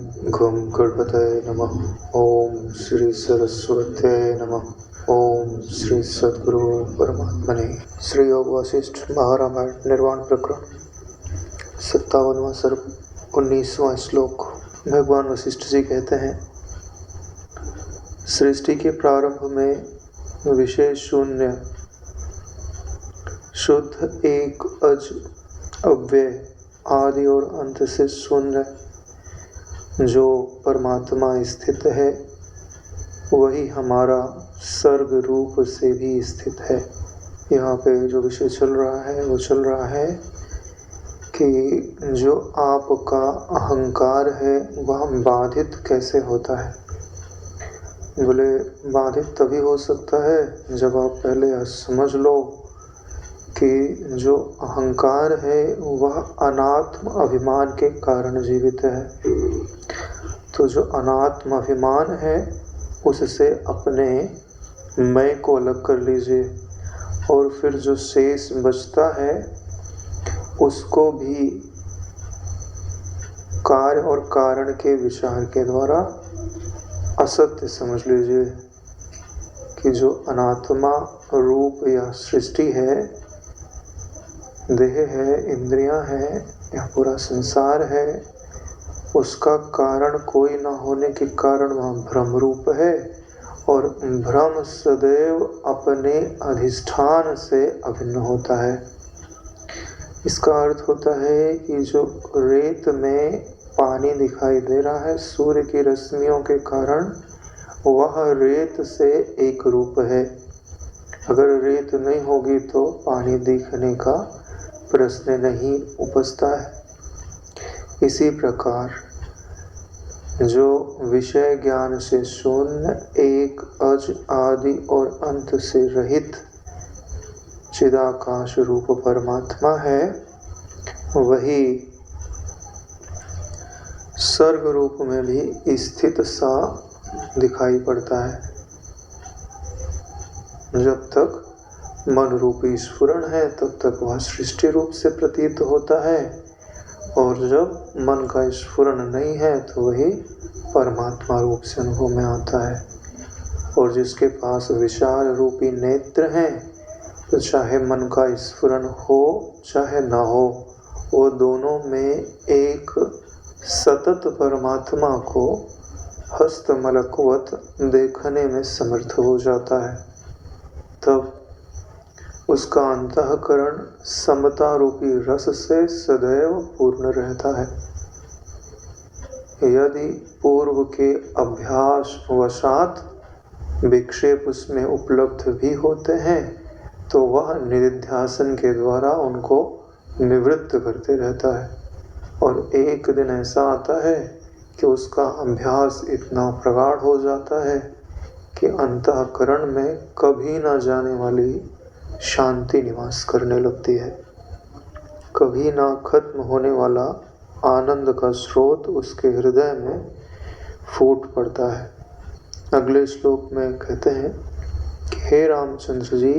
घं गणपतये नमः। ओम श्री सरस्वते नमः। ओम श्री सद्गुरु परमात्मने। श्री योग वशिष्ठ महारामायण निर्वाण प्रकरण 57वां सर्ग 19वां श्लोक। भगवान वशिष्ठ जी कहते हैं, सृष्टि के प्रारंभ में विशेष शून्य, शुद्ध एक अज अव्यय, आदि और अंत से शून्य जो परमात्मा स्थित है, वही हमारा सर्ग रूप से भी स्थित है। यहाँ पे जो विषय चल रहा है वो चल रहा है कि जो आपका अहंकार है वह बाधित कैसे होता है। बोले बाधित तभी हो सकता है जब आप पहले समझ लो कि जो अहंकार है वह अनात्म अभिमान के कारण जीवित है। तो जो अनात्म अभिमान है उससे अपने मैं को अलग कर लीजिए और फिर जो शेष बचता है उसको भी कार्य और कारण के विचार के द्वारा असत्य समझ लीजिए कि जो अनात्मा रूप या सृष्टि है, देह है, इंद्रियां हैं, यह पूरा संसार है, उसका कारण कोई न होने के कारण वह भ्रम रूप है और भ्रम सदैव अपने अधिष्ठान से अभिन्न होता है। इसका अर्थ होता है कि जो रेत में पानी दिखाई दे रहा है सूर्य की रश्मियों के कारण, वह रेत से एक रूप है। अगर रेत नहीं होगी तो पानी दिखने का प्रश्न नहीं उपजता है। इसी प्रकार जो विषय ज्ञान से शून्य, एक अज आदि और अंत से रहित चिदाकाश रूप परमात्मा है, वही सर्ग रूप में भी स्थित सा दिखाई पड़ता है। जब तक मन रूपी स्फुरण है तब तक वह सृष्टि रूप से प्रतीत होता है, और जब मन का स्फुरण नहीं है तो वही परमात्मा रूप से अनुभव में आता है। और जिसके पास विशाल रूपी नेत्र हैं, तो चाहे मन का स्फुरण हो चाहे ना हो, वो दोनों में एक सतत परमात्मा को हस्तमलकवत देखने में समर्थ हो जाता है। तब उसका अंतःकरण समता रूपी रस से सदैव पूर्ण रहता है। यदि पूर्व के अभ्यास वशात विक्षेप उसमें उपलब्ध भी होते हैं तो वह निधिध्यासन के द्वारा उनको निवृत्त करते रहता है। और एक दिन ऐसा आता है कि उसका अभ्यास इतना प्रगाढ़ हो जाता है कि अंतःकरण में कभी न जाने वाली शांति निवास करने लगती है। कभी ना खत्म होने वाला आनंद का स्रोत उसके हृदय में फूट पड़ता है। अगले श्लोक में कहते हैं कि हे रामचंद्र जी,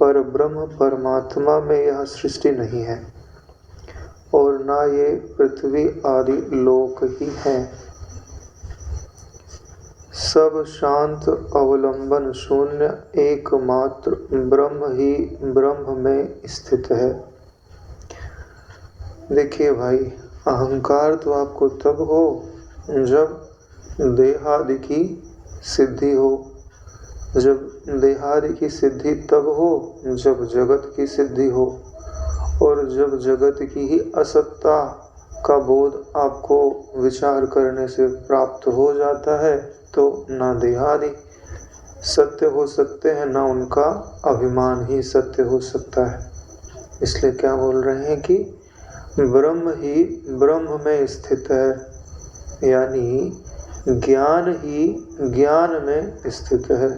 पर ब्रह्म परमात्मा में यह सृष्टि नहीं है और ना ये पृथ्वी आदि लोक ही है। सब शांत अवलंबन शून्य एकमात्र ब्रह्म ही ब्रह्म में स्थित है। देखिए भाई, अहंकार तो आपको तब हो जब देहादि की सिद्धि हो। जब देहादि की सिद्धि तब हो जब जगत की सिद्धि हो, और जब जगत की ही असत्ता का बोध आपको विचार करने से प्राप्त हो जाता है तो ना देहादि सत्य हो सकते हैं, ना उनका अभिमान ही सत्य हो सकता है। इसलिए क्या बोल रहे हैं कि ब्रह्म ही ब्रह्म में स्थित है, यानी ज्ञान ही ज्ञान में स्थित है।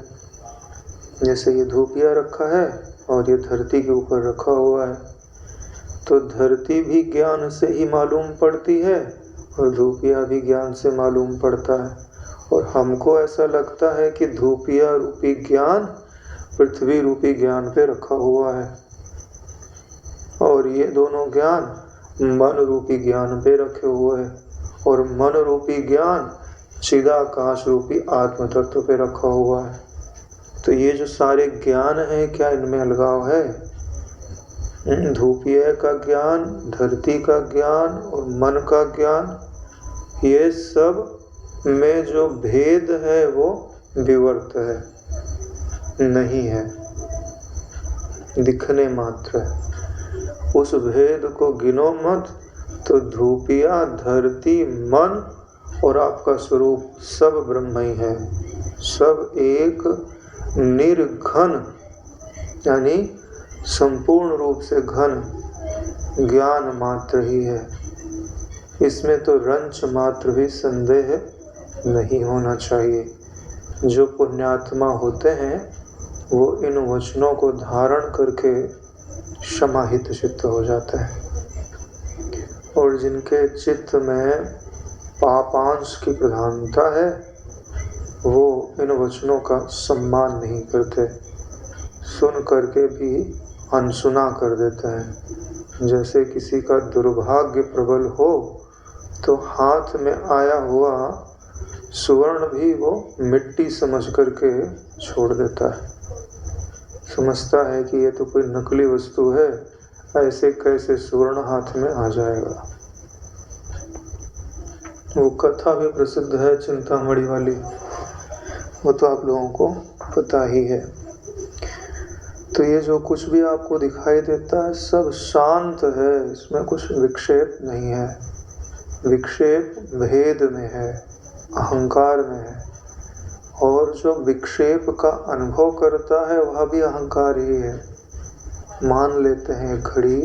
जैसे ये धूपिया रखा है और ये धरती के ऊपर रखा हुआ है, तो धरती भी ज्ञान से ही मालूम पड़ती है और धूपिया भी ज्ञान से मालूम पड़ता है। और हमको ऐसा लगता है कि धूपिया रूपी ज्ञान पृथ्वी रूपी ज्ञान पे रखा हुआ है और ये दोनों ज्ञान मन रूपी ज्ञान पे रखे हुए हैं। और मन रूपी ज्ञान चिदाकाश रूपी आत्म तत्व पे रखा हुआ है। तो ये जो सारे ज्ञान है, क्या इनमें अलगाव है? धूपीय का ज्ञान, धरती का ज्ञान और मन का ज्ञान, ये सब में जो भेद है वो विवर्त है, नहीं है, दिखने मात्र है। उस भेद को गिनो मत, तो धूपिया, धरती, मन और आपका स्वरूप सब ब्रह्म ही है। सब एक निर्घन यानी संपूर्ण रूप से घन ज्ञान मात्र ही है। इसमें तो रंच मात्र भी संदेह नहीं होना चाहिए। जो पुण्यात्मा होते हैं वो इन वचनों को धारण करके समाहित चित्त हो जाता है, और जिनके चित्त में पापांश की प्रधानता है वो इन वचनों का सम्मान नहीं करते, सुन करके भी अनसुना कर देते हैं। जैसे किसी का दुर्भाग्य प्रबल हो तो हाथ में आया हुआ सुवर्ण भी वो मिट्टी समझ करके छोड़ देता है, समझता है कि ये तो कोई नकली वस्तु है, ऐसे कैसे सुवर्ण हाथ में आ जाएगा। वो कथा भी प्रसिद्ध है चिंतामणि वाली, वो तो आप लोगों को पता ही है। तो ये जो कुछ भी आपको दिखाई देता है सब शांत है, इसमें कुछ विक्षेप नहीं है। विक्षेप भेद में है, अहंकार में है, और जो विक्षेप का अनुभव करता है वह भी अहंकार ही है। मान लेते हैं एक घड़ी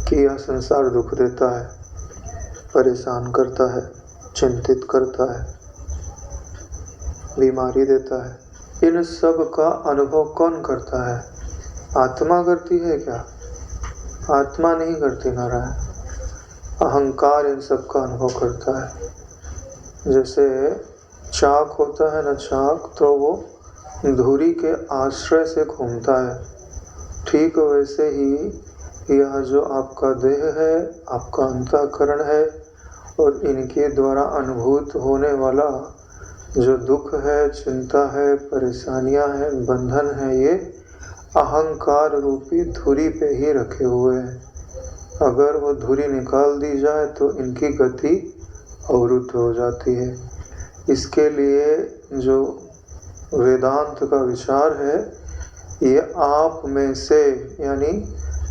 कि यह संसार दुख देता है, परेशान करता है, चिंतित करता है, बीमारी देता है। इन सब का अनुभव कौन करता है? आत्मा करती है क्या? आत्मा नहीं करती नारायण, अहंकार इन सब का अनुभव करता है। जैसे चाक होता है ना, चाक तो वो धुरी के आश्रय से घूमता है, ठीक वैसे ही यह जो आपका देह है, आपका अंतःकरण है, और इनके द्वारा अनुभूत होने वाला जो दुख है, चिंता है, परेशानियां हैं, बंधन है, ये अहंकार रूपी धुरी पे ही रखे हुए हैं। अगर वो धुरी निकाल दी जाए तो इनकी गति अवरुद्ध हो जाती है। इसके लिए जो वेदांत का विचार है, ये आप में से यानी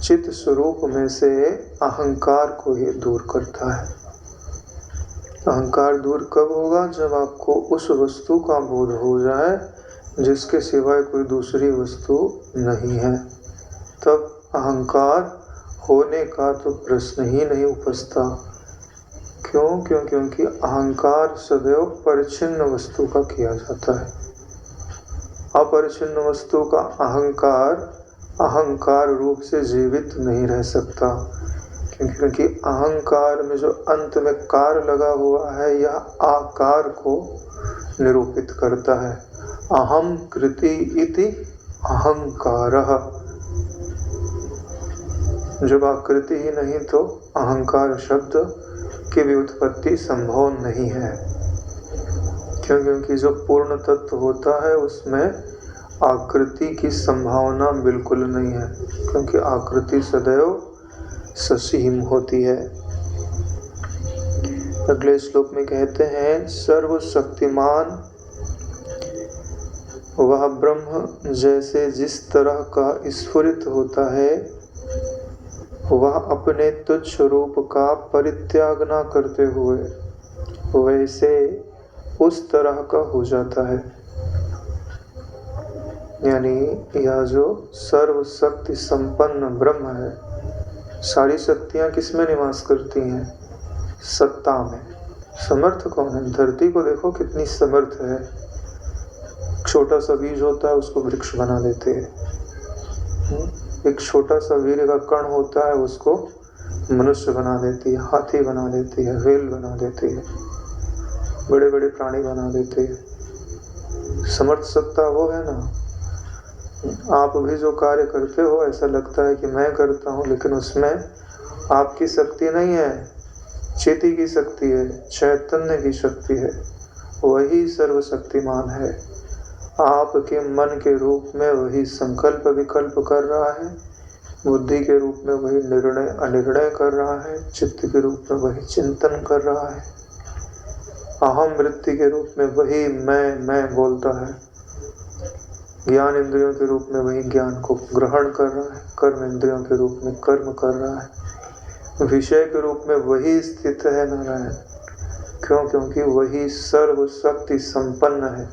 चित्त स्वरूप में से अहंकार को ही दूर करता है। अहंकार दूर कब होगा? जब आपको उस वस्तु का बोध हो जाए जिसके सिवाय कोई दूसरी वस्तु नहीं है, तब अहंकार होने का तो प्रश्न ही नहीं उपजता। क्यों? क्योंकि अहंकार सदैव परिच्छिन्न वस्तु का किया जाता है। अपरिच्छिन्न वस्तु का अहंकार रूप से जीवित नहीं रह सकता, क्योंकि अहंकार में जो अंत में कार लगा हुआ है यह आकार को निरूपित करता है। अहम कृति इति अहंकारः। जब आकृति ही नहीं तो अहंकार शब्द की भी उत्पत्ति संभव नहीं है। क्योंकि जो पूर्ण तत्व होता है उसमें आकृति की संभावना बिल्कुल नहीं है, क्योंकि आकृति सदैव ससीम होती है। अगले श्लोक में कहते हैं, सर्वशक्तिमान वह ब्रह्म जैसे जिस तरह का स्फुरित होता है, वह अपने तुच्छ रूप का परित्याग न करते हुए वैसे उस तरह का हो जाता है। यानी यह जो सर्वशक्ति संपन्न ब्रह्म है, सारी शक्तियां किसमें निवास करती हैं? सत्ता में। समर्थ कौन है? धरती को देखो कितनी समर्थ है। छोटा सा बीज होता है उसको वृक्ष बना देते हैं। एक छोटा सा वीर्य का कण होता है उसको मनुष्य बना देती है, हाथी बना देती है, व्हेल बना देती है, बड़े बड़े प्राणी बना देते हैं। समर्थ सत्ता वो है ना। आप भी जो कार्य करते हो ऐसा लगता है कि मैं करता हूँ, लेकिन उसमें आपकी शक्ति नहीं है, चेती की शक्ति है, चैतन्य की शक्ति है, वही सर्वशक्तिमान है। आपके मन के रूप में वही संकल्प विकल्प कर रहा है, बुद्धि के रूप में वही निर्णय अनिर्णय कर रहा है, चित्त के रूप में वही चिंतन कर रहा है, अहम वृत्ति के रूप में वही मैं बोलता है, ज्ञान इंद्रियों के रूप में वही ज्ञान को ग्रहण कर रहा है, कर्म इंद्रियों के रूप में कर्म कर रहा है, विषय के रूप में वही स्थित है नारायण। क्यों? क्योंकि वही सर्वशक्ति संपन्न है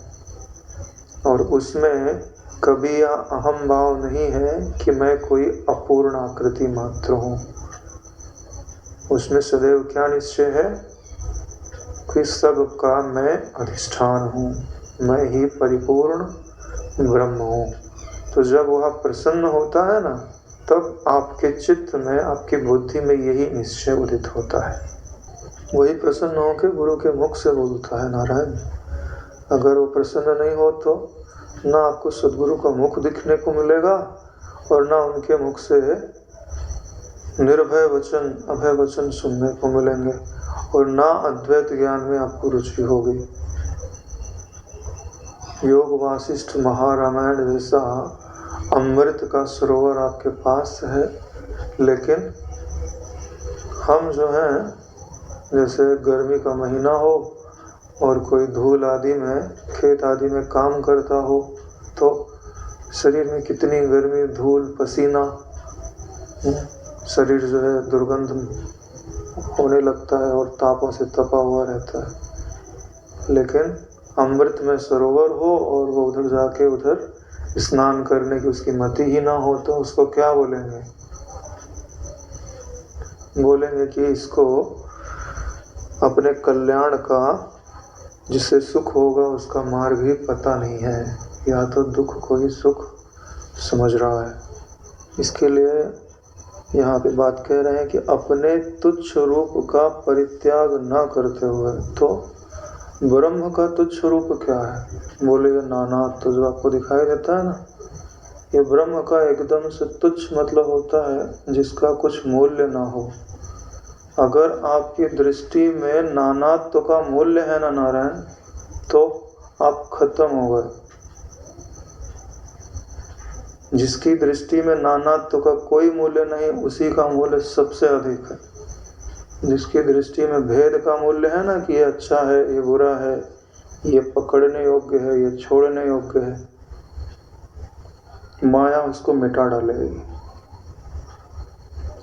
और उसमें कभी यह अहम भाव नहीं है कि मैं कोई अपूर्ण आकृति मात्र हूँ। उसमें सदैव क्या निश्चय है कि सबका मैं अधिष्ठान हूँ, मैं ही परिपूर्ण ब्रह्म हूँ। तो जब वह प्रसन्न होता है ना, तब आपके चित्त में, आपकी बुद्धि में यही निश्चय उदित होता है। वही प्रसन्न होकर गुरु के मुख से बोलता है नारायण। अगर वो प्रसन्न नहीं हो तो ना आपको सद्गुरु का मुख दिखने को मिलेगा और ना उनके मुख से निर्भय वचन, अभय वचन सुनने को मिलेंगे और ना अद्वैत ज्ञान में आपको रुचि होगी। योग वासिष्ठ महारामायण जैसा अमृत का सरोवर आपके पास है, लेकिन हम जो हैं, जैसे गर्मी का महीना हो और कोई धूल आदि में, खेत आदि में काम करता हो तो शरीर में कितनी गर्मी, धूल, पसीना, शरीर जो है दुर्गंध होने लगता है और तापों से तपा हुआ रहता है। लेकिन अमृत में सरोवर हो और वो उधर जाके उधर स्नान करने की उसकी मति ही ना हो तो उसको क्या बोलेंगे? बोलेंगे कि इसको अपने कल्याण का, जिससे सुख होगा उसका मार्ग ही पता नहीं है, या तो दुख को ही सुख समझ रहा है। इसके लिए यहाँ पे बात कह रहे हैं कि अपने तुच्छ रूप का परित्याग ना करते हुए, तो ब्रह्म का तुच्छ रूप क्या है? बोले ये नानात्व तो जो आपको दिखाई देता है ना, ये ब्रह्म का एकदम से तुच्छ मतलब होता है जिसका कुछ मूल्य ना हो। अगर आपकी दृष्टि में नानात्व का मूल्य है ना नारायण, तो आप खत्म हो गए। जिसकी दृष्टि में नानात्व का कोई मूल्य नहीं, उसी का मूल्य सबसे अधिक है। जिसकी दृष्टि में भेद का मूल्य है ना, कि ये अच्छा है, ये बुरा है, ये पकड़ने योग्य है, ये छोड़ने योग्य है, माया उसको मिटा डालेगी।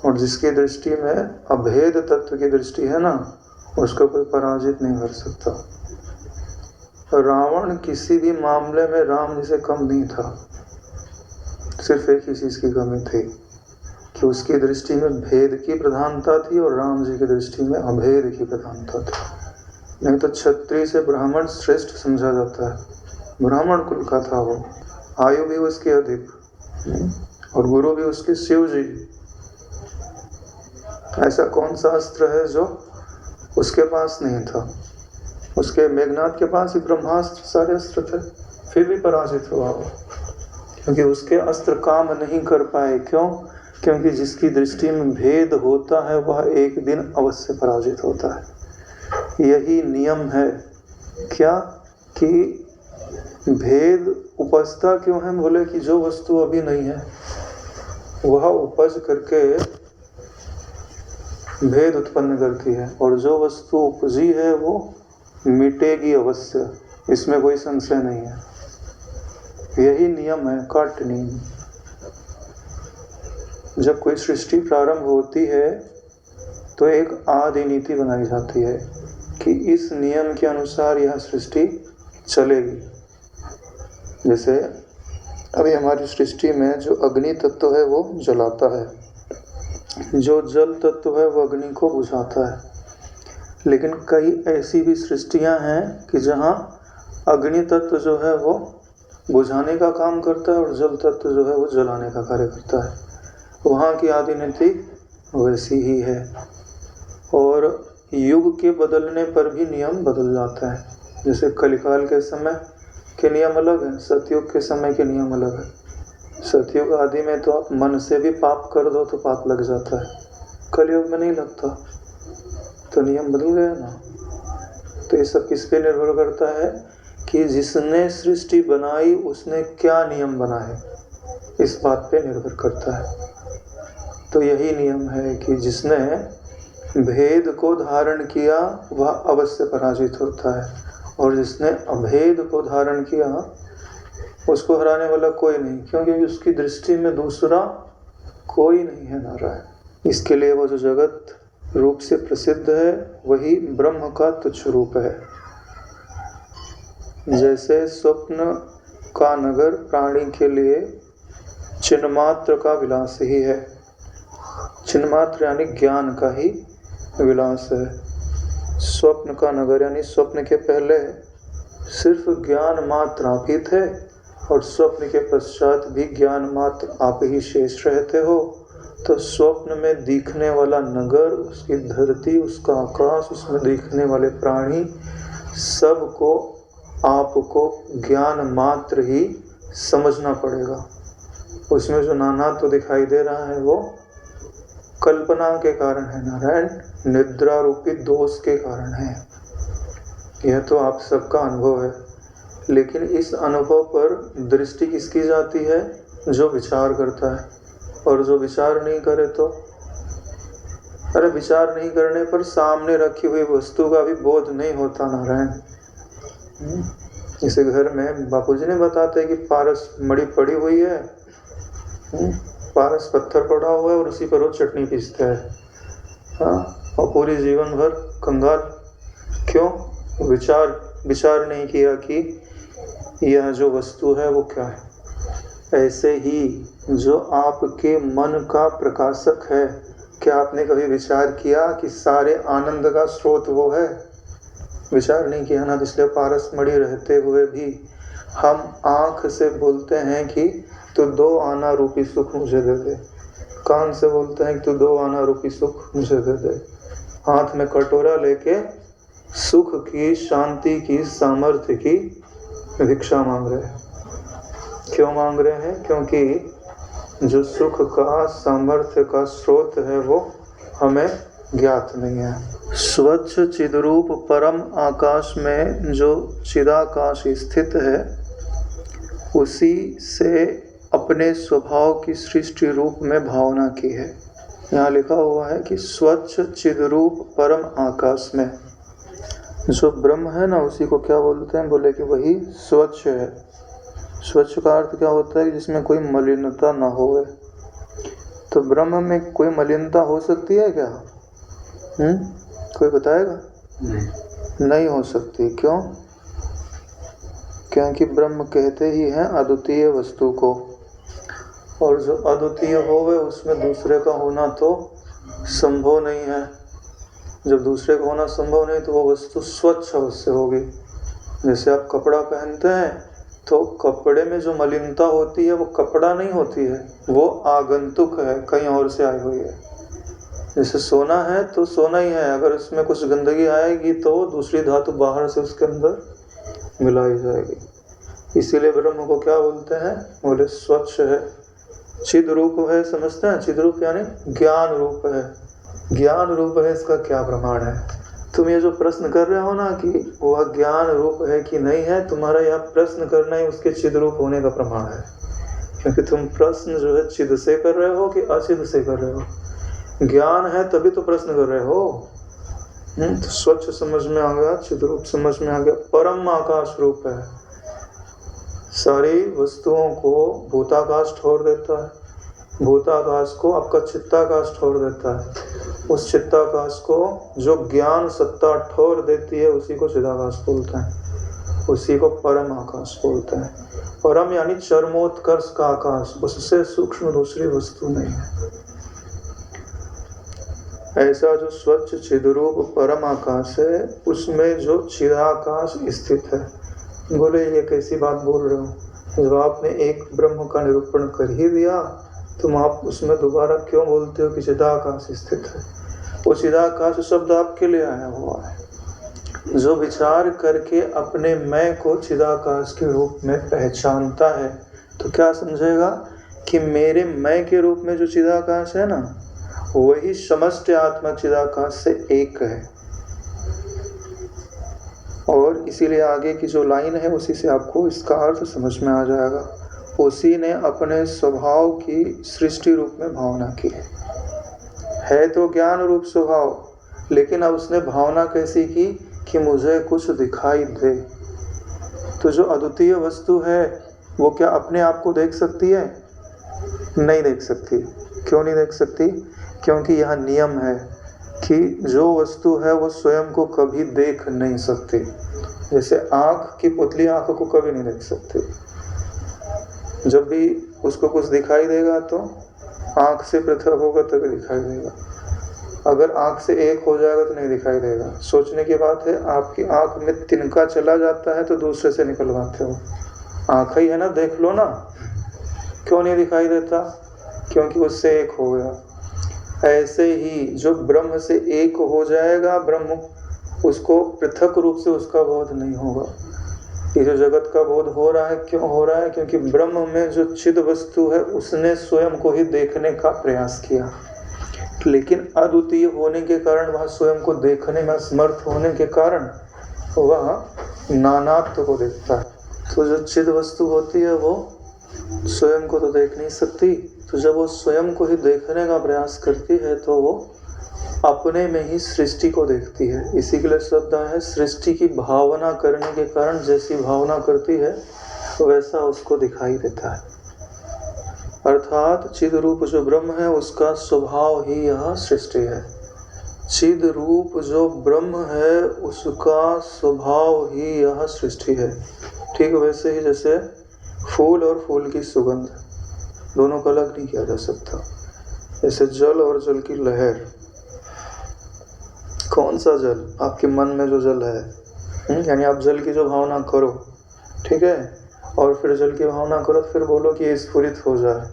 और जिसकी दृष्टि में अभेद तत्व की दृष्टि है ना, उसको कोई पराजित नहीं कर सकता। रावण किसी भी मामले में राम जी से कम नहीं था। सिर्फ एक ही चीज की कमी थी कि उसकी दृष्टि में भेद की प्रधानता थी और राम जी की दृष्टि में अभेद की प्रधानता थी। नहीं तो क्षत्रिय से ब्राह्मण श्रेष्ठ समझा जाता है, ब्राह्मण कुल का था वो, आयु भी उसकी अधिक और गुरु भी उसके शिव जी। ऐसा कौन सा अस्त्र है जो उसके पास नहीं था? उसके मेघनाथ के पास ही ब्रह्मास्त्र सारे अस्त्र थे, फिर भी पराजित हुआ वो, क्योंकि उसके अस्त्र काम नहीं कर पाए। क्यों? क्योंकि जिसकी दृष्टि में भेद होता है वह एक दिन अवश्य पराजित होता है। यही नियम है क्या कि भेद उपजता क्यों है? बोले कि जो वस्तु अभी नहीं है वह उपज करके भेद उत्पन्न करती है, और जो वस्तु उपजी है वो मिटेगी अवश्य, इसमें कोई संशय नहीं है। यही नियम है, काट नियम। जब कोई सृष्टि प्रारंभ होती है तो एक आदि नीति बनाई जाती है कि इस नियम के अनुसार यह सृष्टि चलेगी। जैसे अभी हमारी सृष्टि में जो अग्नि तत्व है वो जलाता है, जो जल तत्व है वो अग्नि को बुझाता है। लेकिन कई ऐसी भी सृष्टियां हैं कि जहां अग्नि तत्व जो है वो बुझाने का काम करता है और जल तत्व जो है वो जलाने का कार्य करता है। वहाँ की आदि नीति वैसी ही है। और युग के बदलने पर भी नियम बदल जाता है। जैसे कलिकाल के समय के नियम अलग है, सतयुग के समय के नियम अलग है। सतयुग आदि में तो आप मन से भी पाप कर दो तो पाप लग जाता है, कलयुग में नहीं लगता। तो नियम बदल गया ना। तो ये सब किस पे निर्भर करता है कि जिसने सृष्टि बनाई उसने क्या नियम बनाए, इस बात पे निर्भर करता है। तो यही नियम है कि जिसने भेद को धारण किया वह अवश्य पराजित होता है, और जिसने अभेद को धारण किया उसको हराने वाला कोई नहीं, क्योंकि उसकी दृष्टि में दूसरा कोई नहीं है नारायण। इसके लिए वो जो जगत रूप से प्रसिद्ध है वही ब्रह्म का तुच्छ रूप है। जैसे स्वप्न का नगर प्राणी के लिए चिन्मात्र का विलास ही है, चिन्मात्र यानी ज्ञान का ही विलास है। स्वप्न का नगर यानी स्वप्न के पहले सिर्फ ज्ञान मात्र आप ही थे, और स्वप्न के पश्चात भी ज्ञान मात्र आप ही शेष रहते हो। तो स्वप्न में दिखने वाला नगर, उसकी धरती, उसका आकाश, उसमें दिखने वाले प्राणी, सबको आपको ज्ञान मात्र ही समझना पड़ेगा। उसमें जो नाना तो दिखाई दे रहा है वो कल्पना के कारण है नारायण, निद्रा रूपी दोष के कारण है। यह तो आप सबका अनुभव है, लेकिन इस अनुभव पर दृष्टि किसकी जाती है? जो विचार करता है। और जो विचार नहीं करे तो, अरे विचार नहीं करने पर सामने रखी हुई वस्तु का भी बोध नहीं होता नारायण। जैसे घर में बापूजी ने बताते हैं कि पारस मड़ी पड़ी हुई है, पारस पत्थर पड़ा हुआ है और उसी पर वो चटनी पीसता है, हाँ, और पूरी जीवन भर कंगाल। क्यों? विचार नहीं किया कि यह जो वस्तु है वो क्या है। ऐसे ही जो आपके मन का प्रकाशक है, क्या आपने कभी विचार किया कि सारे आनंद का स्रोत वो है? विचार नहीं किया ना, इसलिए पारस मड़ी रहते हुए भी हम आँख से बोलते हैं कि तू 2 आना रूपी सुख मुझे दे दे, कान से बोलते हैं कि तू 2 आना रूपी सुख मुझे दे दे, हाथ में कटोरा लेके सुख की, शांति की, सामर्थ्य की भिक्षा मांग रहे हैं। क्यों मांग रहे हैं? क्योंकि जो सुख का, सामर्थ्य का स्रोत है वो हमें ज्ञात नहीं है। स्वच्छ चिद्रूप परम आकाश में जो चिदाकाश स्थित है, उसी से अपने स्वभाव की सृष्टि रूप में भावना की है। यहाँ लिखा हुआ है कि स्वच्छ चिद्रूप परम आकाश में जो ब्रह्म है ना, उसी को क्या बोलते हैं? बोले कि वही स्वच्छ है। स्वच्छ का अर्थ क्या होता है? जिसमें कोई मलिनता ना होवे। तो ब्रह्म में कोई मलिनता हो सकती है क्या? कोई बताएगा? नहीं हो सकती। क्यों? क्योंकि ब्रह्म कहते ही हैं अद्वितीय वस्तु को, और जो अद्वितीय होवे उसमें दूसरे का होना तो संभव नहीं है। जब दूसरे का होना संभव नहीं तो वो वस्तु स्वच्छ अवश्य होगी। जैसे आप कपड़ा पहनते हैं तो कपड़े में जो मलिनता होती है वो कपड़ा नहीं होती है, वो आगंतुक है, कहीं और से आई हुई है। जैसे सोना है तो सोना ही है, अगर उसमें कुछ गंदगी आएगी तो दूसरी धातु बाहर से उसके अंदर मिलाई जाएगी। इसीलिए ब्रह्म को क्या बोलते हैं? बोले स्वच्छ है, चिद रूप है। समझते हैं? चिद रूप यानी ज्ञान रूप है। ज्ञान रूप है, इसका क्या प्रमाण है? तुम ये जो प्रश्न कर रहे हो ना कि वह ज्ञान रूप है कि नहीं है, तुम्हारा यह प्रश्न करना ही उसके चिद रूप होने का प्रमाण है। क्योंकि तुम प्रश्न जो है चिद से कर रहे हो कि अचिद से कर रहे हो। ज्ञान है तभी तो प्रश्न कर रहे हो। तो स्वच्छ समझ में आ गया, चिद रूप समझ में आ गया, परम आकाश रूप है। सारी वस्तुओं को भूताकाश ठोर देता है, भूताकाश को आपका चित्ताकाश ठोर देता है, उस चित्ताकाश को जो ज्ञान सत्ता ठोर देती है उसी को चिदाकाश बोलते हैं, उसी को परम आकाश बोलते हैं। परम यानी चरमोत्कर्ष का आकाश, उससे सूक्ष्म दूसरी वस्तु नहीं है। ऐसा जो स्वच्छ चिद्रूप परम आकाश है, उसमें जो चिदाकाश स्थित है। बोले ये कैसी बात बोल रहे हो? जब आपने एक ब्रह्म का निरूपण कर ही दिया, तुम आप उसमें दोबारा क्यों बोलते हो कि चिदाकाश स्थित है? वो चिदाकाश शब्द आपके लिए आया हुआ है। जो विचार करके अपने मैं को चिदाकाश के रूप में पहचानता है तो क्या समझेगा कि मेरे मैं के रूप में जो चिदाकाश है ना, वही समस्त आत्मा चिदाकाश से एक है। और इसीलिए आगे की जो लाइन है उसी से आपको इसका अर्थ समझ में आ जाएगा। उसी ने अपने स्वभाव की सृष्टि रूप में भावना की है तो ज्ञान रूप स्वभाव, लेकिन अब उसने भावना कैसी की कि मुझे कुछ दिखाई दे। तो जो अद्वितीय वस्तु है वो क्या अपने आप को देख सकती है? नहीं देख सकती। क्यों नहीं देख सकती? क्योंकि यह नियम है कि जो वस्तु है वो स्वयं को कभी देख नहीं सकती। जैसे आँख की पुतली आँख को कभी नहीं देख सकती। जब भी उसको कुछ दिखाई देगा तो आँख से पृथक होगा तभी दिखाई देगा। अगर आँख से एक हो जाएगा तो नहीं दिखाई देगा। सोचने की बात है, आपकी आँख में तिनका चला जाता है तो दूसरे से निकलवाते हो। आँख ही है ना, देख लो ना। क्यों नहीं दिखाई देता? क्योंकि उससे एक हो गया। ऐसे ही जो ब्रह्म से एक हो जाएगा, ब्रह्म उसको पृथक रूप से उसका बोध नहीं होगा। ये जो जगत का बोध हो रहा है, क्यों हो रहा है? क्योंकि ब्रह्म में जो चिद वस्तु है उसने स्वयं को ही देखने का प्रयास किया, लेकिन अद्वितीय होने के कारण, वह स्वयं को देखने में समर्थ होने के कारण वह नानात्व को देखता है। तो जो चिद वस्तु होती है वो स्वयं को तो देख नहीं सकती, तो जब वो स्वयं को ही देखने का प्रयास करती है तो वो अपने में ही सृष्टि को देखती है। इसी के लिए शब्द है सृष्टि की भावना करने के कारण जैसी भावना करती है वैसा उसको दिखाई देता है। अर्थात चिद रूप जो ब्रह्म है उसका स्वभाव ही यह सृष्टि है। चिद रूप जो ब्रह्म है उसका स्वभाव ही यह सृष्टि है। ठीक वैसे ही जैसे फूल और फूल की सुगंध दोनों को अलग नहीं किया जा सकता। जैसे जल और जल की लहर। कौन सा जल? आपके मन में जो जल है, यानी आप जल की जो भावना करो, ठीक है, और फिर जल की भावना करो, फिर बोलो कि ये स्फुरित हो जाए,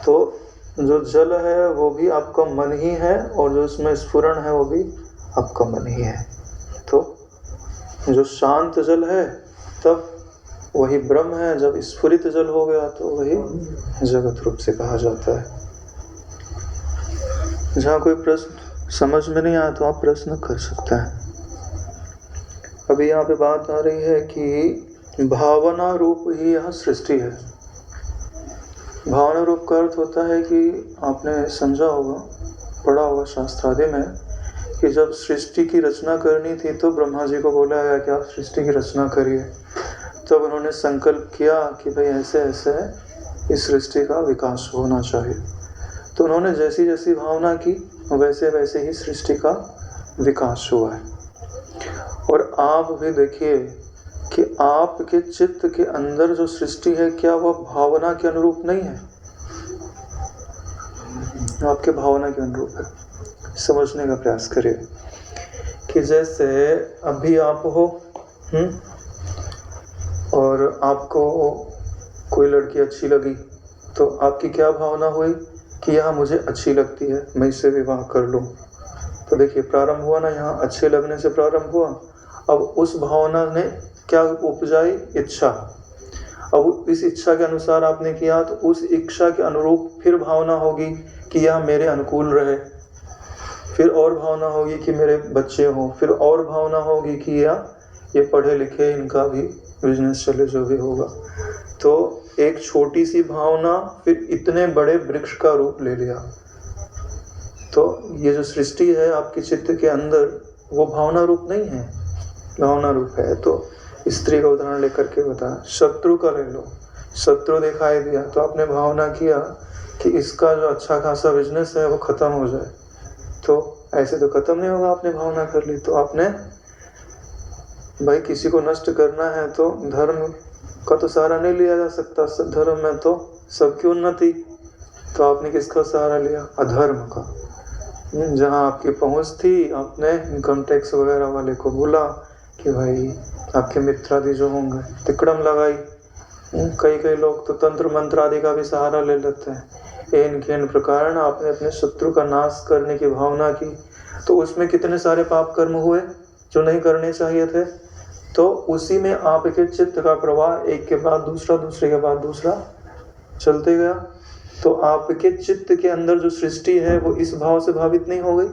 तो जो जल है वो भी आपका मन ही है और जो उसमें स्फुरण है वो भी आपका मन ही है। तो जो शांत जल है तब वही ब्रह्म है, जब स्फुरित जल हो गया तो वही जगत रूप से कहा जाता है। जहाँ कोई प्रश्न समझ में नहीं आया तो आप प्रश्न कर सकते हैं। अभी यहाँ पे बात आ रही है कि भावना रूप ही यह सृष्टि है। भावना रूप का अर्थ होता है कि आपने समझा होगा, पढ़ा होगा शास्त्र आदि में, कि जब सृष्टि की रचना करनी थी तो ब्रह्मा जी को बोला गया कि आप सृष्टि की रचना करिए। तब उन्होंने संकल्प किया कि भाई ऐसे ऐसे इस सृष्टि का विकास होना चाहिए। तो उन्होंने जैसी जैसी भावना की वैसे वैसे ही सृष्टि का विकास हुआ है। और आप भी देखिए कि आपके चित्त के अंदर जो सृष्टि है, क्या वह भावना के अनुरूप नहीं है? आपके भावना के अनुरूप है। समझने का प्रयास करिए कि जैसे अभी आप हो और आपको कोई लड़की अच्छी लगी, तो आपकी क्या भावना हुई कि यह मुझे अच्छी लगती है, मैं इससे विवाह कर लूँ। तो देखिए प्रारंभ हुआ ना, यहाँ अच्छे लगने से प्रारंभ हुआ। अब उस भावना ने क्या उपजाई? इच्छा। अब इस इच्छा के अनुसार आपने किया तो उस इच्छा के अनुरूप फिर भावना होगी कि यह मेरे अनुकूल रहे, फिर और भावना होगी कि मेरे बच्चे हों, फिर और भावना होगी कि ये पढ़े लिखे, इनका भी बिजनेस चले, जो भी होगा। तो एक छोटी सी भावना फिर इतने बड़े वृक्ष का रूप ले लिया। तो ये जो सृष्टि है आपके चित्त के अंदर, वो भावना रूप नहीं है, भावना रूप है। तो स्त्री का उदाहरण लेकर के बताया, शत्रु का ले लो। शत्रु दिखाई दिया तो आपने भावना किया कि इसका जो अच्छा खासा बिजनेस है वो खत्म हो जाए। तो ऐसे तो खत्म नहीं होगा, आपने भावना कर ली। तो आपने भाई किसी को नष्ट करना है तो धर्म का तो सहारा नहीं लिया जा सकता। धर्म में तो सबकी उन्नति, तो आपने किसका सहारा लिया? अधर्म का। जहाँ आपकी पहुँच थी आपने इनकम टैक्स वगैरह वाले को बोला कि भाई आपके मित्र आदि जो होंगे, तिकड़म लगाई। कई लोग तो तंत्र मंत्र आदि का भी सहारा ले लेते हैं। इन प्रकार आपने अपने शत्रु का नाश करने की भावना की, तो उसमें कितने सारे पाप कर्म हुए जो नहीं करने चाहिए थे। तो उसी में आपके चित्त का प्रवाह एक के बाद दूसरा, दूसरे के बाद दूसरा चलते गया। तो आपके चित्त के अंदर जो सृष्टि है वो इस भाव से भावित नहीं हो गई।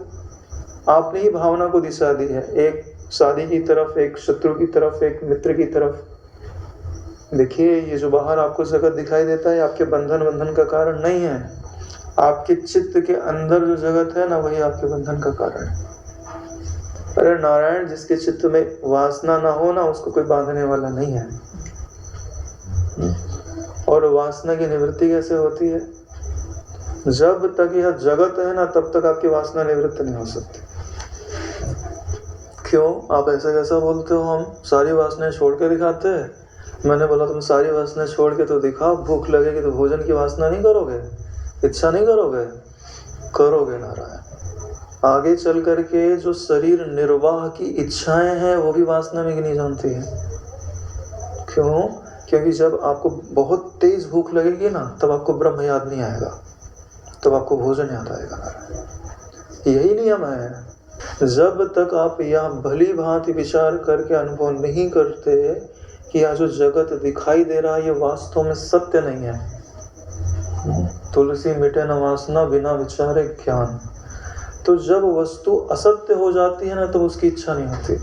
आपने ही भावना को दिशा दी है। एक शादी की तरफ एक, शत्रु की तरफ एक, मित्र की तरफ। देखिए ये जो बाहर आपको जगत दिखाई देता है आपके बंधन का कारण नहीं है, आपके चित्त के अंदर जो जगत है ना वही आपके बंधन का कारण है। अरे नारायण, जिसके चित्त में वासना ना हो ना उसको कोई बांधने वाला नहीं है। और वासना की निवृत्ति कैसे होती है? जब तक यह जगत है ना तब तक आपकी वासना निवृत्त नहीं हो सकती। क्यों आप ऐसा कैसा बोलते हो? हम सारी वासनाएं छोड़ के दिखाते हैं। मैंने बोला तुम सारी वासनाएं छोड़ के तो दिखाओ, भूख लगेगी तो भोजन की वासना नहीं करोगे, इच्छा नहीं करोगे? करोगे नारायण। आगे चल करके जो शरीर निर्वाह की इच्छाएं हैं वो भी वासना में गिनी जानती है। क्यों? क्योंकि जब आपको बहुत तेज भूख लगेगी ना तब आपको ब्रह्म याद नहीं आएगा, तब आपको भोजन याद आएगा। यही नियम है। जब तक आप यह भली भांति विचार करके अनुभव नहीं करते कि यह जो जगत दिखाई दे रहा है ये वास्तव में सत्य नहीं है। तुलसी मिटे न वासना बिना विचारे ज्ञान। तो जब वस्तु असत्य हो जाती है ना तो उसकी इच्छा नहीं होती।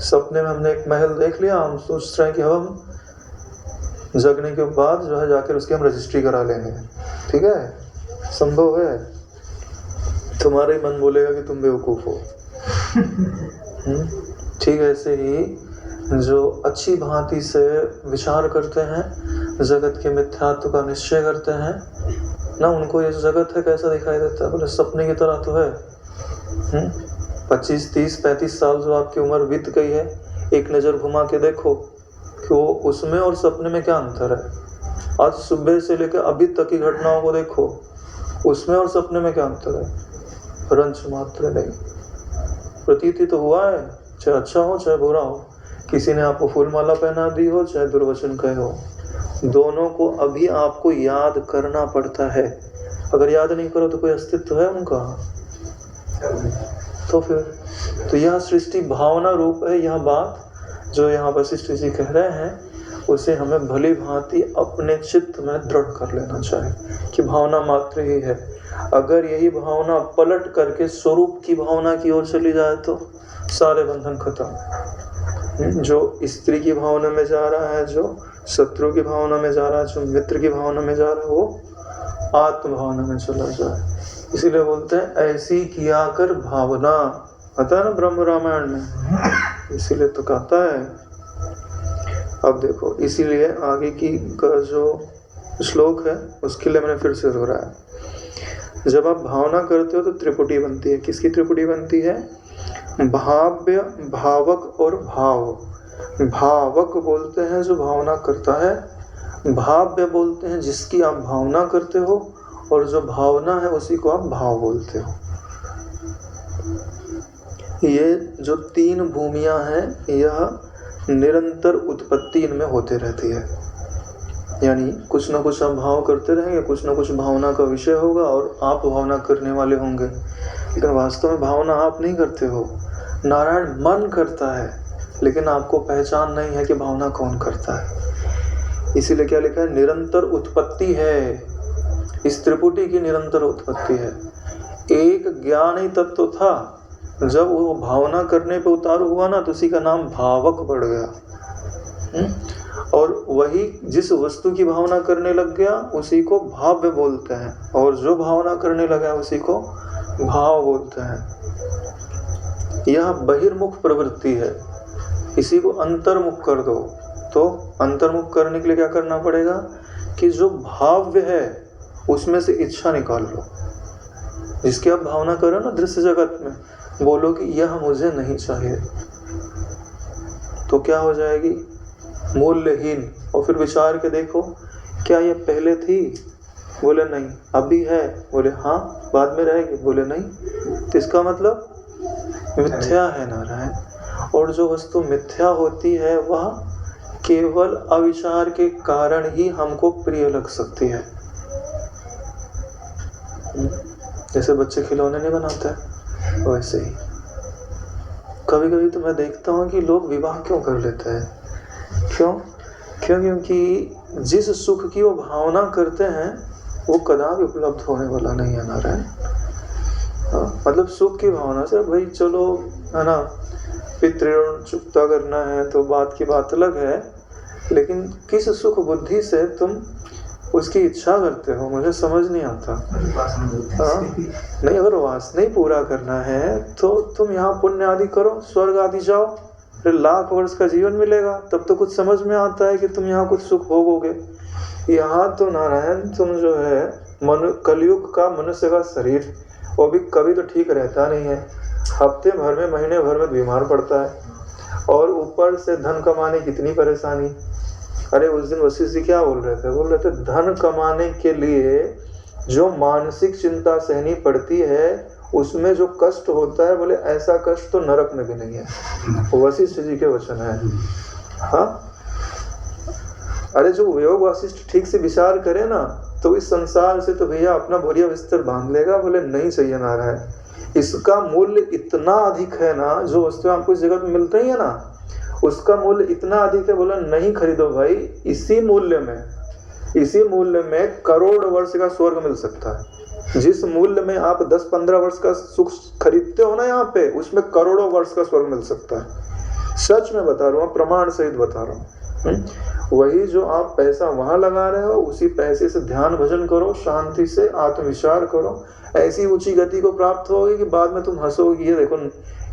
सपने में हमने एक महल देख लिया, हम सोच रहे हैं कि हम जगने के बाद जो है जाकर उसकी हम रजिस्ट्री करा लेंगे। ठीक है, संभव है। तुम्हारा ही मन बोलेगा कि तुम बेवकूफ हो। ठीक है, ऐसे ही जो अच्छी भांति से विचार करते हैं, जगत के मिथ्यात्व का निश्चय करते हैं ना, उनको ये जगत है कैसा दिखाई देता है? बोले सपने की तरह तो है। 25, 30, 35 साल जो आपकी उम्र बीत गई है, एक नज़र घुमा के देखो कि वो उसमें और सपने में क्या अंतर है। आज सुबह से लेकर अभी तक की घटनाओं को देखो, उसमें और सपने में क्या अंतर है? रंच मात्र नहीं। प्रतीति तो हुआ है, चाहे अच्छा हो चाहे बुरा हो। किसी ने आपको फूलमाला पहना दी हो चाहे दुर्वचन कहे हो, दोनों को अभी आपको याद करना पड़ता है। अगर याद नहीं करो तो कोई अस्तित्व है उनका? तो फिर तो यह सृष्टि भावना रूप है। यह बात जो यहाँ वशिष्ठ जी कह रहे हैं उसे हमें भली भांति अपने चित्त में दृढ़ कर लेना चाहिए कि भावना मात्र ही है। अगर यही भावना पलट करके स्वरूप की भावना की ओर चली जाए तो सारे बंधन खत्म। जो स्त्री की भावना में जा रहा है, जो शत्रु की भावना में जा रहा है, जो मित्र की भावना में जा रहा है, वो आत्म भावना में चला जाए। इसीलिए बोलते हैं ऐसी किया कर भावना, आता है ना ब्रह्म रामायण में, इसीलिए तो कहता है। अब देखो, इसीलिए आगे की का जो श्लोक है उसके लिए मैंने फिर से दोहराया। जब आप भावना करते हो तो त्रिपुटी बनती है। किसकी त्रिपुटी बनती है? भाव्य, भावक और भाव। भावक बोलते हैं जो भावना करता है, भाव्य बोलते हैं जिसकी आप भावना करते हो, और जो भावना है उसी को आप भाव बोलते हो। ये जो तीन भूमियां हैं यह निरंतर उत्पत्ति इनमें होते रहती है। यानी कुछ ना कुछ आप भाव करते रहेंगे, कुछ ना कुछ भावना का विषय होगा और आप भावना करने वाले होंगे, लेकिन वास्तव में भावना आप नहीं करते हो, नारायण मन करता है, लेकिन आपको पहचान नहीं है कि भावना कौन करता है। इसीलिए क्या लिखा है? निरंतर उत्पत्ति है। इस त्रिपुटी की निरंतर उत्पत्ति है। एक ज्ञान ही तत्व था, जब वो भावना करने पे उतारू हुआ ना तो उसी का नाम भावक बढ़ गया। और वही जिस वस्तु की भावना करने लग गया उसी को भाव्य बोलते हैं, और जो भावना करने लगा उसी को भाव बोलते हैं। यह बहिर्मुख प्रवृत्ति है, इसी को अंतर्मुख कर दो। तो अंतर्मुख करने के लिए क्या करना पड़ेगा कि जो भाव्य है उसमें से इच्छा निकाल लो। जिसकी आप भावना करो ना दृश्य जगत में, बोलो कि यह मुझे नहीं चाहिए, तो क्या हो जाएगी? मूल्यहीन। और फिर विचार के देखो, क्या यह पहले थी? बोले नहीं। अभी है? बोले हाँ। बाद में रहेगी? बोले नहीं। तो इसका मतलब मिथ्या है नारायण। और जो वस्तु मिथ्या होती है वह केवल अविचार के कारण ही हमको प्रिय लग सकती है। जैसे बच्चे खिलौने नहीं बनाते वैसे ही कभी कभी तो मैं देखता हूँ कि लोग विवाह क्यों कर लेते हैं। क्योंकि जिस सुख की वो भावना करते हैं वो कदापि उपलब्ध होने वाला नहीं है नारायण। मतलब सुख की भावना से भाई चलो, है ना, पितृऋण चुकता करना है तो बात की बात अलग है, लेकिन किस सुख बुद्धि से तुम उसकी इच्छा करते हो, मुझे समझ नहीं आता। नहीं, अगर वासना ही पूरा करना है तो तुम यहाँ पुण्य आदि करो, स्वर्ग आदि जाओ, फिर लाख वर्ष का जीवन मिलेगा, तब तो कुछ समझ में आता है कि तुम यहाँ कुछ सुख भोगोगे। यहाँ तो नारायण तुम जो है कलयुग का मनुष्य का शरीर, वो भी कभी तो ठीक रहता नहीं है, हफ्ते भर में महीने भर में बीमार पड़ता है, और ऊपर से धन कमाने की कितनी परेशानी। अरे उस दिन वशिष्ठ जी क्या बोल रहे थे, धन कमाने के लिए जो मानसिक चिंता सहनी पड़ती है, उसमें जो कष्ट होता है, बोले ऐसा कष्ट तो नरक में भी नहीं है। वशिष्ठ जी के वचन है। हाँ, अरे जो योग वशिष्ठ ठीक से विचार करे ना, तो इस संसार से तो भैया अपना बोरिया बिस्तर बांध लेगा, बोले नहीं चाहिए नारायण, इसका मूल्य इतना अधिक है ना, जो वस्तु आपको इस जगत में मिल रही है ना, उसका मूल्य इतना अधिक है, बोला नहीं खरीदो भाई, इसी मूल्य में करोड़ वर्ष का स्वर्ग मिल सकता है। जिस मूल्य में आप 10-15 वर्ष का सुख खरीदते हो ना यहाँ पे, उसमें करोड़ों वर्ष का स्वर्ग मिल सकता है। सच में बता रहा हूँ, प्रमाण सहित बता रहा हूँ। वही जो आप पैसा वहां लगा रहे हो, उसी पैसे से ध्यान भजन करो, शांति से आत्मविचार करो, ऐसी ऊंची गति को प्राप्त होगी कि बाद में तुम हंसोगे, ये देखो